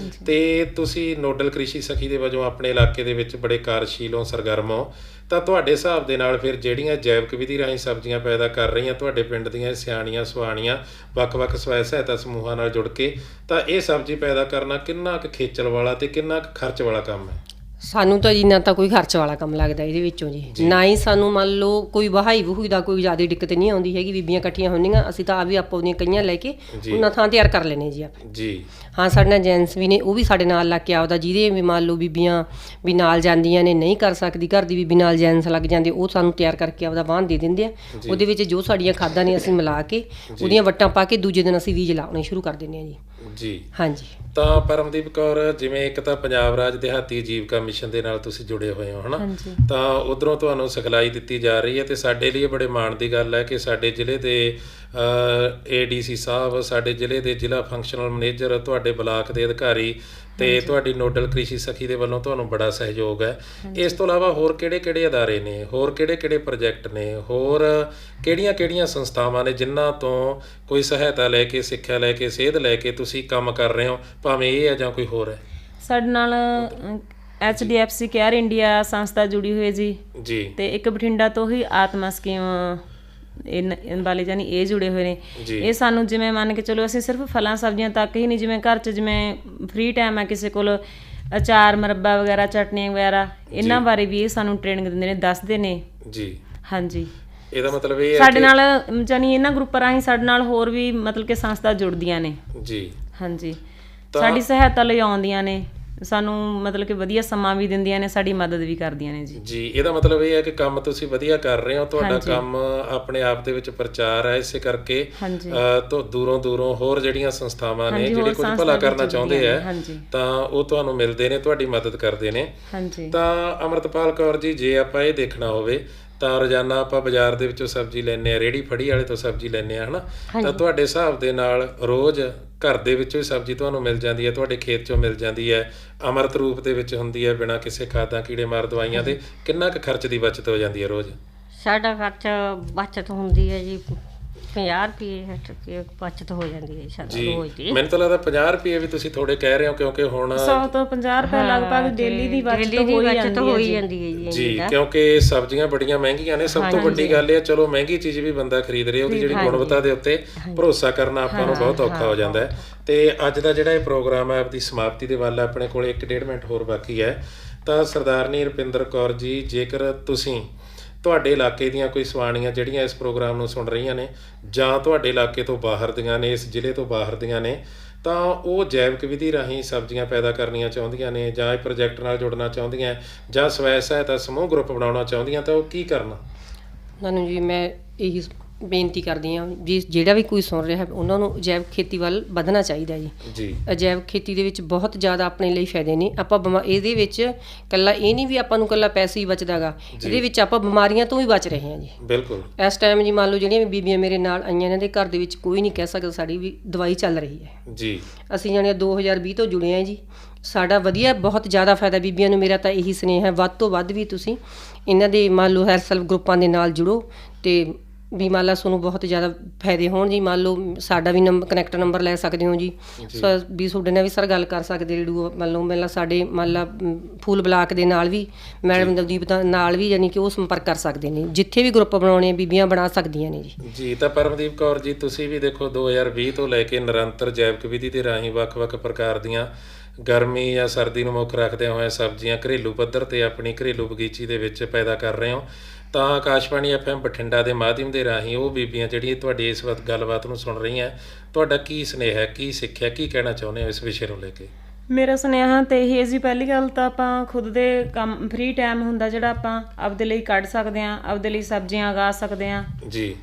ਤੇ ਤੁਸੀਂ ਨੋਡਲ ਕ੍ਰਿਸ਼ੀ ਸਖੀ ਦੇ ਵਜੋਂ ਆਪਣੇ ਇਲਾਕੇ ਦੇ ਵਿੱਚ ਬੜੇ ਕਾਰਜਸ਼ੀਲ ਹੋ, ਸਰਗਰਮ ਹੋ, ਤਾਂ ਤੁਹਾਡੇ ਹਿਸਾਬ ਦੇ ਨਾਲ ਫਿਰ ਜਿਹੜੀਆਂ ਜੈਵਿਕ ਵਿਧੀ ਰਾਹੀਂ ਸਬਜ਼ੀਆਂ ਪੈਦਾ ਕਰ ਰਹੀਆਂ ਤੁਹਾਡੇ ਪਿੰਡ ਦੀਆਂ ਸਿਆਣੀਆਂ ਸੁਆਣੀਆਂ ਵੱਖ-ਵੱਖ ਸਵੈ ਸਹਾਇਤਾ ਸਮੂਹਾਂ ਨਾਲ ਜੁੜ ਕੇ, ਤਾਂ ਇਹ ਸਬਜ਼ੀ ਪੈਦਾ ਕਰਨਾ ਕਿੰਨਾ ਕੁ ਖੇਚਲ ਵਾਲਾ ਤੇ ਕਿੰਨਾ ਕੁ ਖਰਚ ਵਾਲਾ ਕੰਮ ਹੈ? ਸਾਨੂੰ ਤਾਂ ਜੀ ਨਾ ਤਾਂ ਕੋਈ ਖਰਚ ਵਾਲਾ ਕੰਮ ਲੱਗਦਾ ਇਹਦੇ ਵਿੱਚੋਂ ਜੀ, ਨਾ ਹੀ ਸਾਨੂੰ ਮੰਨ ਲਓ ਕੋਈ ਵਹਾਈ ਵਹੂਈ ਦਾ ਕੋਈ ਜ਼ਿਆਦਾ ਦਿੱਕਤ ਨਹੀਂ ਆਉਂਦੀ ਹੈਗੀ। ਬੀਬੀਆਂ ਇਕੱਠੀਆਂ ਹੁੰਦੀਆਂ, ਅਸੀਂ ਤਾਂ ਆ ਵੀ ਆਪੋ ਦੀਆਂ ਕਈਆਂ ਲੈ ਕੇ ਉਹਨਾਂ ਥਾਂ ਤਿਆਰ ਕਰ ਲੈਂਦੇ ਜੀ ਆਪ ਜੀ। ਹਾਂ, ਸਾਡੇ ਨਾਲ ਜੈਂਟਸ ਵੀ ਨੇ, ਉਹ ਵੀ ਸਾਡੇ ਨਾਲ ਲੱਗ ਕੇ ਆਪਦਾ, ਜਿਹਦੇ ਵੀ ਮੰਨ ਲਓ ਬੀਬੀਆਂ ਵੀ ਨਾਲ ਜਾਂਦੀਆਂ ਨੇ, ਨਹੀਂ ਕਰ ਸਕਦੀ ਘਰ ਦੀ ਬੀਬੀ, ਨਾਲ ਜੈਂਟਸ ਲੱਗ ਜਾਂਦੇ, ਉਹ ਸਾਨੂੰ ਤਿਆਰ ਕਰਕੇ ਆਪਦਾ ਵਾਹਨ ਦੇ ਦਿੰਦੇ ਆ। ਉਹਦੇ ਵਿੱਚ ਜੋ ਸਾਡੀਆਂ ਖਾਦਾਂ ਨੇ ਅਸੀਂ ਮਿਲਾ ਕੇ ਉਹਦੀਆਂ ਵੱਟਾਂ ਪਾ ਕੇ ਦੂਜੇ ਦਿਨ ਅਸੀਂ ਬੀਜ ਲਾਉਣੇ ਸ਼ੁਰੂ ਕਰ ਦਿੰਦੇ ਹਾਂ ਜੀ। ਹਾਂਜੀ। ਤਾਂ ਪਰਮਦੀਪ ਕੌਰ, ਜਿਵੇਂ ਇੱਕ ਤਾਂ ਪੰਜਾਬ ਰਾਜ ਦਿਹਾਤੀ ਆਜੀਵਿਕਾ ਮਿਸ਼ਨ ਦੇ ਨਾਲ ਤੁਸੀਂ ਜੁੜੇ ਹੋਏ ਹੋ ਹਨਾ, ਤਾਂ ਉਧਰੋਂ ਤੁਹਾਨੂੰ ਸਿਖਲਾਈ ਦਿੱਤੀ ਜਾ ਰਹੀ ਹੈ, ਤੇ ਸਾਡੇ ਲਈ ਬੜੇ ਮਾਣ ਦੀ ਗੱਲ ਹੈ ਕਿ ਸਾਡੇ ਜ਼ਿਲ੍ਹੇ ਦੇ ADC ਸਾਹਿਬ, ਸਾਡੇ ਜ਼ਿਲ੍ਹੇ ਦੇ ਜ਼ਿਲ੍ਹਾ ਫੰਕਸ਼ਨਲ ਮੈਨੇਜਰ, ਤੁਹਾਡੇ ਬਲਾਕ ਦੇ ਅਧਿਕਾਰੀ ਤੇ ਤੁਹਾਡੀ ਨੋਡਲ ਕ੍ਰਿਸ਼ੀ ਸਖੀ ਦੇ ਵੱਲੋਂ ਤੁਹਾਨੂੰ ਬੜਾ ਸਹਿਯੋਗ ਹੈ। ਇਸ ਤੋਂ ਇਲਾਵਾ ਹੋਰ ਕਿਹੜੇ-ਕਿਹੜੇ ਅਦਾਰੇ ਨੇ, ਹੋਰ ਕਿਹੜੇ-ਕਿਹੜੇ ਪ੍ਰੋਜੈਕਟ ਨੇ, ਹੋਰ ਕਿਹੜੀਆਂ-ਕਿਹੜੀਆਂ ਸੰਸਥਾਵਾਂ ਨੇ ਜਿਨ੍ਹਾਂ ਤੋਂ ਕੋਈ ਸਹਾਇਤਾ ਲੈ ਕੇ, ਸਿੱਖਿਆ ਲੈ ਕੇ, ਸੇਧ ਲੈ ਕੇ ਤੁਸੀਂ ਕੰਮ ਕਰ ਰਹੇ ਹੋ, ਭਾਵੇਂ ਇਹ ਹੈ ਜਾਂ ਕੋਈ ਹੋਰ ਹੈ? ਸਾਡੇ ਨਾਲ HDFC ਕੇਅਰ ਇੰਡੀਆ ਸੰਸਥਾ ਜੁੜੀ ਹੋਈ ਜੀ ਤੇ ਇੱਕ ਬਠਿੰਡਾ ਤੋਂ ਹੀ ਆਤਮਾ ਸਕੀਮ ਵਾਲੇ ਜਾਨੀ ਇਹ ਜੁੜੇ ਹੋਏ ਨੇ। ਇਹ ਸਾਨੂੰ ਜਿਵੇਂ ਮੰਨ ਕੇ ਚਲੋ ਅਸੀਂ ਸਿਰਫ ਫਲਾਂ ਸਬਜ਼ੀਆਂ ਤੱਕ ਹੀ ਨਹੀਂ, ਜਿਵੇਂ ਘਰ 'ਚ ਜਿਵੇਂ ਫ੍ਰੀ ਟਾਈਮ ਹੈ ਕਿਸੇ ਕੋਲ ਅਚਾਰ, ਮੁਰੱਬਾ ਵਗੈਰਾ, ਚਟਨੀਆਂ ਵਗੈਰਾ, ਇਹਨਾਂ ਬਾਰੇ ਵੀ ਇਹ ਸਾਨੂੰ ਟ੍ਰੇਨਿੰਗ ਦਿੰਦੇ ਨੇ, ਦੱਸਦੇ ਨੇ ਜੀ। ਹਾਂਜੀ, ਇਹਦਾ ਮਤਲਬ ਇਹ ਹੈ ਸਾਡੇ ਨਾਲ ਜਾਨੀ ਇਹਨਾਂ ਗਰੁੱਪਾਂ ਰਾਹੀਂ ਸਾਡੇ ਨਾਲ ਹੋਰ ਵੀ ਮਤਲਬ ਕਿ ਸੰਸਥਾ ਜੁੜਦੀਆਂ ਨੇ ਜੀ। ਹਾਂਜੀ, ਸਾਡੀ ਸਹਾਇਤਾ ਲਈ ਆਉਂਦੀਆਂ ਨੇ, ਸਾਨੂੰ ਮਤਲਬ ਕਿ ਵਧੀਆ ਸਮਾਂ ਵੀ ਦਿੰਦੀਆਂ ਨੇ, ਸਾਡੀ ਮਦਦ ਵੀ ਕਰਦੀਆਂ ਨੇ ਜੀ। ਇਹਦਾ ਮਤਲਬ ਇਹ ਹੈ ਕਿ ਕੰਮ ਤੁਸੀਂ ਵਧੀਆ ਕਰ ਰਹੇ ਹੋ, ਤੁਹਾਡਾ ਕੰਮ ਆਪਣੇ ਆਪ ਦੇ ਵਿੱਚ ਪ੍ਰਚਾਰ ਹੈ, ਇਸੇ ਕਰਕੇ ਤੋਂ ਦੂਰੋਂ ਹੋਰ ਜਿਹੜੀਆਂ ਸੰਸਥਾਵਾਂ ਨੇ ਜਿਹੜੇ ਕੁਝ ਭਲਾ ਕਰਨਾ ਚਾਹੁੰਦੇ ਆ ਤਾਂ ਉਹ ਤੁਹਾਨੂੰ ਮਿਲਦੇ ਨੇ, ਤੁਹਾਡੀ ਮਦਦ ਕਰਦੇ ਨੇ। ਤਾਂ ਅੰਮ੍ਰਿਤਪਾਲ ਕੌਰ ਜੀ, ਜੇ ਆਪਾਂ ਇਹ ਦੇਖਣਾ ਹੋਵੇ ਤਾਂ ਰੋਜ਼ਾਨਾ ਆਪਾਂ ਬਾਜ਼ਾਰ ਦੇ ਵਿੱਚੋਂ ਸਬਜ਼ੀ ਲੈਂਦੇ ਹਾਂ, ਰੇਹੜੀ ਫੜੀ ਵਾਲੇ ਤੋਂ ਸਬਜ਼ੀ ਲੈਂਦੇ ਹਾਂ, ਹੈ ਨਾ? ਤਾਂ ਤੁਹਾਡੇ ਹਿਸਾਬ ਦੇ ਨਾਲ ਰੋਜ਼ ਘਰ ਦੇ ਵਿੱਚੋਂ ਹੀ ਸਬਜ਼ੀ ਤੁਹਾਨੂੰ ਮਿਲ ਜਾਂਦੀ ਹੈ, ਤੁਹਾਡੇ ਖੇਤ 'ਚੋਂ ਮਿਲ ਜਾਂਦੀ ਹੈ, ਅੰਮ੍ਰਿਤ ਰੂਪ ਦੇ ਵਿੱਚ ਹੁੰਦੀ ਹੈ, ਬਿਨਾਂ ਕਿਸੇ ਖਾਦਾਂ, ਕੀੜੇ ਮਾਰ ਦਵਾਈਆਂ ਦੇ। ਕਿੰਨਾ ਕੁ ਖਰਚ ਦੀ ਬਚਤ ਹੋ ਜਾਂਦੀ ਹੈ ਰੋਜ਼? ਸਾਡਾ ਖਰਚ ਬਚਤ ਹੁੰਦੀ ਹੈ ਜੀ 50 ਰੁਪਏ ਬਚਤ ਹੋ ਜਾਂਦੀ ਹੈ ਸਾਡਾ ਰੋਜ਼ ਦੀ। ਮੈਨੂੰ ਤਾਂ ਲੱਗਦਾ 50 ਰੁਪਏ ਵੀ ਤੁਸੀਂ ਥੋੜੇ ਕਹਿ ਰਹੇ ਹੋ, ਕਿਉਂਕਿ ਹੁਣ 100 ਤੋਂ 50 ਰੁਪਏ ਲਗਭਗ ਡੇਲੀ ਦੀ ਬਚਤ ਹੋ ਜਾਂਦੀ ਹੈ ਜੀ। ਕਿਉਂਕਿ ਸਬਜ਼ੀਆਂ ਬੜੀਆਂ ਮਹਿੰਗੀਆਂ ਨੇ। ਸਭ ਤੋਂ ਵੱਡੀ ਗੱਲ ਇਹ, ਚਲੋ ਮਹਿੰਗੀ ਚੀਜ਼ ਵੀ ਬੰਦਾ ਖਰੀਦ ਰਿਹਾ, ਉਹਦੀ ਜਿਹੜੀ ਗੁਣਵੱਤਾ ਦੇ ਉੱਤੇ ਭਰੋਸਾ ਕਰਨਾ ਆਪਾਂ ਨੂੰ ਬਹੁਤ ਔਖਾ ਹੋ ਜਾਂਦਾ ਹੈ। ਤੇ ਅੱਜ ਦਾ ਜਿਹੜਾ ਇਹ ਪ੍ਰੋਗਰਾਮ ਹੈ ਆਪਣੀ ਸਮਾਪਤੀ ਦੇ ਵੱਲ, ਆਪਣੇ ਕੋਲ 1.5 ਮਿੰਟ ਹੋਰ ਬਾਕੀ ਹੈ। ਤਾਂ ਸਰਦਾਰਨੀ ਰੁਪਿੰਦਰ ਕੌਰ ਜੀ, ਜੇਕਰ ਤੁਸੀਂ ਤੁਹਾਡੇ ਇਲਾਕੇ ਦੀਆਂ ਕੋਈ ਸਵਾਣੀਆਂ ਜਿਹੜੀਆਂ ਇਸ ਪ੍ਰੋਗਰਾਮ ਨੂੰ ਸੁਣ ਰਹੀਆਂ ਨੇ, ਜਾਂ ਤੁਹਾਡੇ ਇਲਾਕੇ ਤੋਂ ਬਾਹਰ ਦੀਆਂ ਨੇ, ਇਸ ਜ਼ਿਲ੍ਹੇ ਤੋਂ ਬਾਹਰ ਦੀਆਂ ਨੇ, ਤਾਂ ਉਹ ਜੈਵਿਕ ਵਿਧੀ ਰਾਹੀਂ ਸਬਜ਼ੀਆਂ ਪੈਦਾ ਕਰਨੀਆਂ ਚਾਹੁੰਦੀਆਂ ਨੇ, ਜਾਂ ਇਹ ਪ੍ਰੋਜੈਕਟ ਨਾਲ ਜੁੜਨਾ ਚਾਹੁੰਦੀਆਂ, ਜਾਂ ਸਵੈ ਸਹਾਇਤਾ ਸਮੂਹ ਗਰੁੱਪ ਬਣਾਉਣਾ ਚਾਹੁੰਦੀਆਂ, ਤਾਂ ਉਹ ਕੀ ਕਰਨਾ? ਤੁਹਾਨੂੰ ਜੀ ਮੈਂ ਇਹੀ ਬੇਨਤੀ ਕਰਦੀ ਹਾਂ ਜੀ, ਜਿਹੜਾ ਵੀ ਕੋਈ ਸੁਣ ਰਿਹਾ ਉਹਨਾਂ ਨੂੰ ਜੈਵਿਕ ਖੇਤੀ ਵੱਲ ਵਧਣਾ ਚਾਹੀਦਾ ਜੀ। ਜੈਵਿਕ ਖੇਤੀ ਦੇ ਵਿੱਚ ਬਹੁਤ ਜ਼ਿਆਦਾ ਆਪਣੇ ਲਈ ਫਾਇਦੇ ਨੇ। ਆਪਾਂ ਇਹਦੇ ਵਿੱਚ ਇਕੱਲਾ ਇਹ ਨਹੀਂ ਵੀ ਆਪਾਂ ਨੂੰ ਇਕੱਲਾ ਪੈਸੇ ਹੀ ਬਚਦਾ ਗਾ, ਇਹਦੇ ਵਿੱਚ ਆਪਾਂ ਬਿਮਾਰੀਆਂ ਤੋਂ ਵੀ ਬਚ ਰਹੇ ਹਾਂ ਜੀ। ਬਿਲਕੁਲ। ਇਸ ਟਾਈਮ ਜੀ ਮੰਨ ਲਓ ਜਿਹੜੀਆਂ ਵੀ ਬੀਬੀਆਂ ਮੇਰੇ ਨਾਲ ਆਈਆਂ, ਇਹਨਾਂ ਦੇ ਘਰ ਦੇ ਵਿੱਚ ਕੋਈ ਨਹੀਂ ਕਹਿ ਸਕਦਾ ਸਾਡੀ ਵੀ ਦਵਾਈ ਚੱਲ ਰਹੀ ਹੈ ਜੀ। ਅਸੀਂ ਜਾਣੀ 2020 ਤੋਂ ਜੁੜੇ ਹਾਂ ਜੀ। ਸਾਡਾ ਵਧੀਆ ਬਹੁਤ ਜ਼ਿਆਦਾ ਫਾਇਦਾ ਬੀਬੀਆਂ ਨੂੰ। ਮੇਰਾ ਤਾਂ ਇਹੀ ਸੁਨੇਹਾ ਹੈ, ਵੱਧ ਤੋਂ ਵੱਧ ਵੀ ਤੁਸੀਂ ਇਹਨਾਂ ਦੇ ਮੰਨ ਲਓ ਹੈਲਪ ਗਰੁੱਪਾਂ ਦੇ ਨਾਲ ਜੁੜੋ ਤੇ ਵੀ ਮੰਨ ਲਾ ਤੁਹਾਨੂੰ ਬਹੁਤ ਜ਼ਿਆਦਾ ਫਾਇਦੇ ਹੋਣ ਜੀ। ਮੰਨ ਲਓ ਸਾਡਾ ਵੀ ਕਨੈਕਟ ਨੰਬਰ ਲੈ ਸਕਦੇ ਹੋ ਜੀ, ਵੀ ਤੁਹਾਡੇ ਨਾਲ ਵੀ ਸਰ ਗੱਲ ਕਰ ਸਕਦੇ ਰੇਡੂ ਮੰਨ ਲਾ ਸਾਡੇ ਮੰਨ ਲਾ ਫੂਲ ਬਲਾਕ ਦੇ ਨਾਲ ਵੀ ਮੈਡਮ ਦਲਦੀਪ ਦਾ ਨਾਲ ਵੀ ਯਾਨੀ ਕਿ ਉਹ ਸੰਪਰਕ ਕਰ ਸਕਦੇ ਨੇ। ਜਿੱਥੇ ਵੀ ਗਰੁੱਪ ਬਣਾਉਣੇ ਬੀਬੀਆਂ ਬਣਾ ਸਕਦੀਆਂ ਨੇ ਜੀ। ਤਾਂ ਪਰਮਦੀਪ ਕੌਰ ਜੀ, ਤੁਸੀਂ ਵੀ ਦੇਖੋ 2020 ਤੋਂ ਲੈ ਕੇ ਨਿਰੰਤਰ ਜੈਵਿਕ ਵਿਧੀ ਦੇ ਰਾਹੀਂ ਵੱਖ-ਵੱਖ ਪ੍ਰਕਾਰ ਦੀਆਂ ਗਰਮੀ ਜਾਂ ਸਰਦੀ ਨੂੰ ਮੁੱਖ ਰੱਖਦਿਆਂ ਹੋਇਆ ਸਬਜ਼ੀਆਂ ਘਰੇਲੂ ਪੱਧਰ 'ਤੇ ਆਪਣੀ ਘਰੇਲੂ ਬਗੀਚੀ ਦੇ ਵਿੱਚ ਪੈਦਾ ਕਰ ਰਹੇ ਹੋ। ਤਾਂ ਆਕਾਸ਼ਵਾਣੀ FM ਬਠਿੰਡਾ ਦੇ ਮਾਧਿਅਮ ਦੇ ਰਾਹੀਂ ਉਹ ਬੀਬੀਆਂ ਜਿਹੜੀਆਂ ਤੁਹਾਡੀ ਇਸ ਵਕਤ ਗੱਲਬਾਤ ਨੂੰ ਸੁਣ ਰਹੀਆਂ, ਤੁਹਾਡਾ ਕੀ ਸੁਨੇਹਾ, ਕੀ ਸਿੱਖਿਆ, ਕੀ ਕਹਿਣਾ ਚਾਹੁੰਦੇ ਹੋ ਇਸ ਵਿਸ਼ੇ ਨੂੰ ਲੈ ਕੇ? ਮੇਰਾ ਸੁਨੇਹਾ ਤਾਂ ਇਹ ਹੈ ਜੀ, ਪਹਿਲੀ ਗੱਲ ਤਾਂ ਆਪਾਂ ਖੁਦ ਦੇ ਕੰਮ ਫ੍ਰੀ ਟਾਈਮ ਹੁੰਦਾ ਜਿਹੜਾ ਆਪਾਂ ਆਪਦੇ ਲਈ ਕੱਢ ਸਕਦੇ ਹਾਂ, ਆਪਦੇ ਲਈ ਸਬਜ਼ੀਆਂ ਉਗਾ ਸਕਦੇ ਹਾਂ ਜੀ।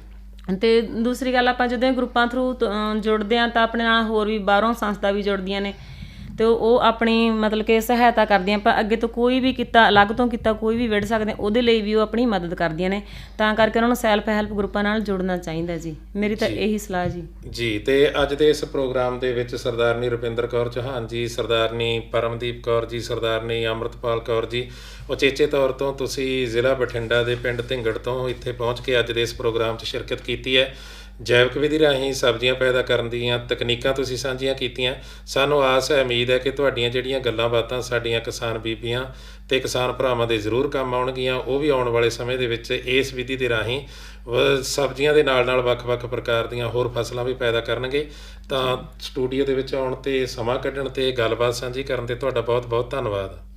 ਅਤੇ ਦੂਸਰੀ ਗੱਲ, ਆਪਾਂ ਜਦੋਂ ਗਰੁੱਪਾਂ ਥਰੂ ਜੁੜਦੇ ਹਾਂ ਤਾਂ ਆਪਣੇ ਨਾਲ ਹੋਰ ਵੀ ਬਾਹਰੋਂ ਸੰਸਥਾ ਵੀ ਜੁੜਦੀਆਂ ਨੇ ਅਤੇ ਉਹ ਆਪਣੀ ਮਤਲਬ ਕਿ ਸਹਾਇਤਾ ਕਰਦੀਆਂ। ਆਪਾਂ ਅੱਗੇ ਤੋਂ ਕੋਈ ਵੀ ਕਿੱਤਾ ਅਲੱਗ ਤੋਂ ਕਿੱਤਾ ਕੋਈ ਵੀ ਵਿੱਢ ਸਕਦੇ, ਉਹਦੇ ਲਈ ਵੀ ਉਹ ਆਪਣੀ ਮਦਦ ਕਰਦੀਆਂ ਨੇ। ਤਾਂ ਕਰਕੇ ਉਹਨਾਂ ਨੂੰ ਸੈਲਫ ਹੈਲਪ ਗਰੁੱਪਾਂ ਨਾਲ ਜੁੜਨਾ ਚਾਹੀਦਾ ਜੀ। ਮੇਰੀ ਤਾਂ ਇਹੀ ਸਲਾਹ ਜੀ। ਤੇ ਅੱਜ ਦੇ ਇਸ ਪ੍ਰੋਗਰਾਮ ਦੇ ਵਿੱਚ ਸਰਦਾਰਨੀ ਰੁਪਿੰਦਰ ਕੌਰ ਚੌਹਾਨ ਜੀ, ਸਰਦਾਰਨੀ ਪਰਮਦੀਪ ਕੌਰ ਜੀ, ਸਰਦਾਰਨੀ ਅੰਮ੍ਰਿਤਪਾਲ ਕੌਰ ਜੀ, ਉਚੇਚੇ ਤੌਰ ਤੋਂ ਤੁਸੀਂ ਜ਼ਿਲ੍ਹਾ ਬਠਿੰਡਾ ਦੇ ਪਿੰਡ ਧਿੰਗੜ ਤੋਂ ਇੱਥੇ ਪਹੁੰਚ ਕੇ ਅੱਜ ਦੇ ਇਸ ਪ੍ਰੋਗਰਾਮ 'ਚ ਸ਼ਿਰਕਤ ਕੀਤੀ ਹੈ। ਜੈਵਿਕ ਵਿਧੀ ਰਾਹੀਂ ਸਬਜ਼ੀਆਂ ਪੈਦਾ ਕਰਨ ਦੀਆਂ ਤਕਨੀਕਾਂ ਤੁਸੀਂ ਸਾਂਝੀਆਂ ਕੀਤੀਆਂ। ਸਾਨੂੰ ਆਸ ਹੈ, ਉਮੀਦ ਹੈ ਕਿ ਤੁਹਾਡੀਆਂ ਜਿਹੜੀਆਂ ਗੱਲਾਂ ਬਾਤਾਂ ਸਾਡੀਆਂ ਕਿਸਾਨ ਬੀਬੀਆਂ ਅਤੇ ਕਿਸਾਨ ਭਰਾਵਾਂ ਦੇ ਜ਼ਰੂਰ ਕੰਮ ਆਉਣਗੀਆਂ। ਉਹ ਵੀ ਆਉਣ ਵਾਲੇ ਸਮੇਂ ਦੇ ਵਿੱਚ ਇਸ ਵਿਧੀ ਦੇ ਰਾਹੀਂ ਸਬਜ਼ੀਆਂ ਦੇ ਨਾਲ ਵੱਖ-ਵੱਖ ਪ੍ਰਕਾਰ ਦੀਆਂ ਹੋਰ ਫਸਲਾਂ ਵੀ ਪੈਦਾ ਕਰਨਗੇ। ਤਾਂ ਸਟੂਡੀਓ ਦੇ ਵਿੱਚ ਆਉਣ 'ਤੇ, ਸਮਾਂ ਕੱਢਣ 'ਤੇ, ਗੱਲਬਾਤ ਸਾਂਝੀ ਕਰਨ 'ਤੇ ਤੁਹਾਡਾ ਬਹੁਤ-ਬਹੁਤ ਧੰਨਵਾਦ।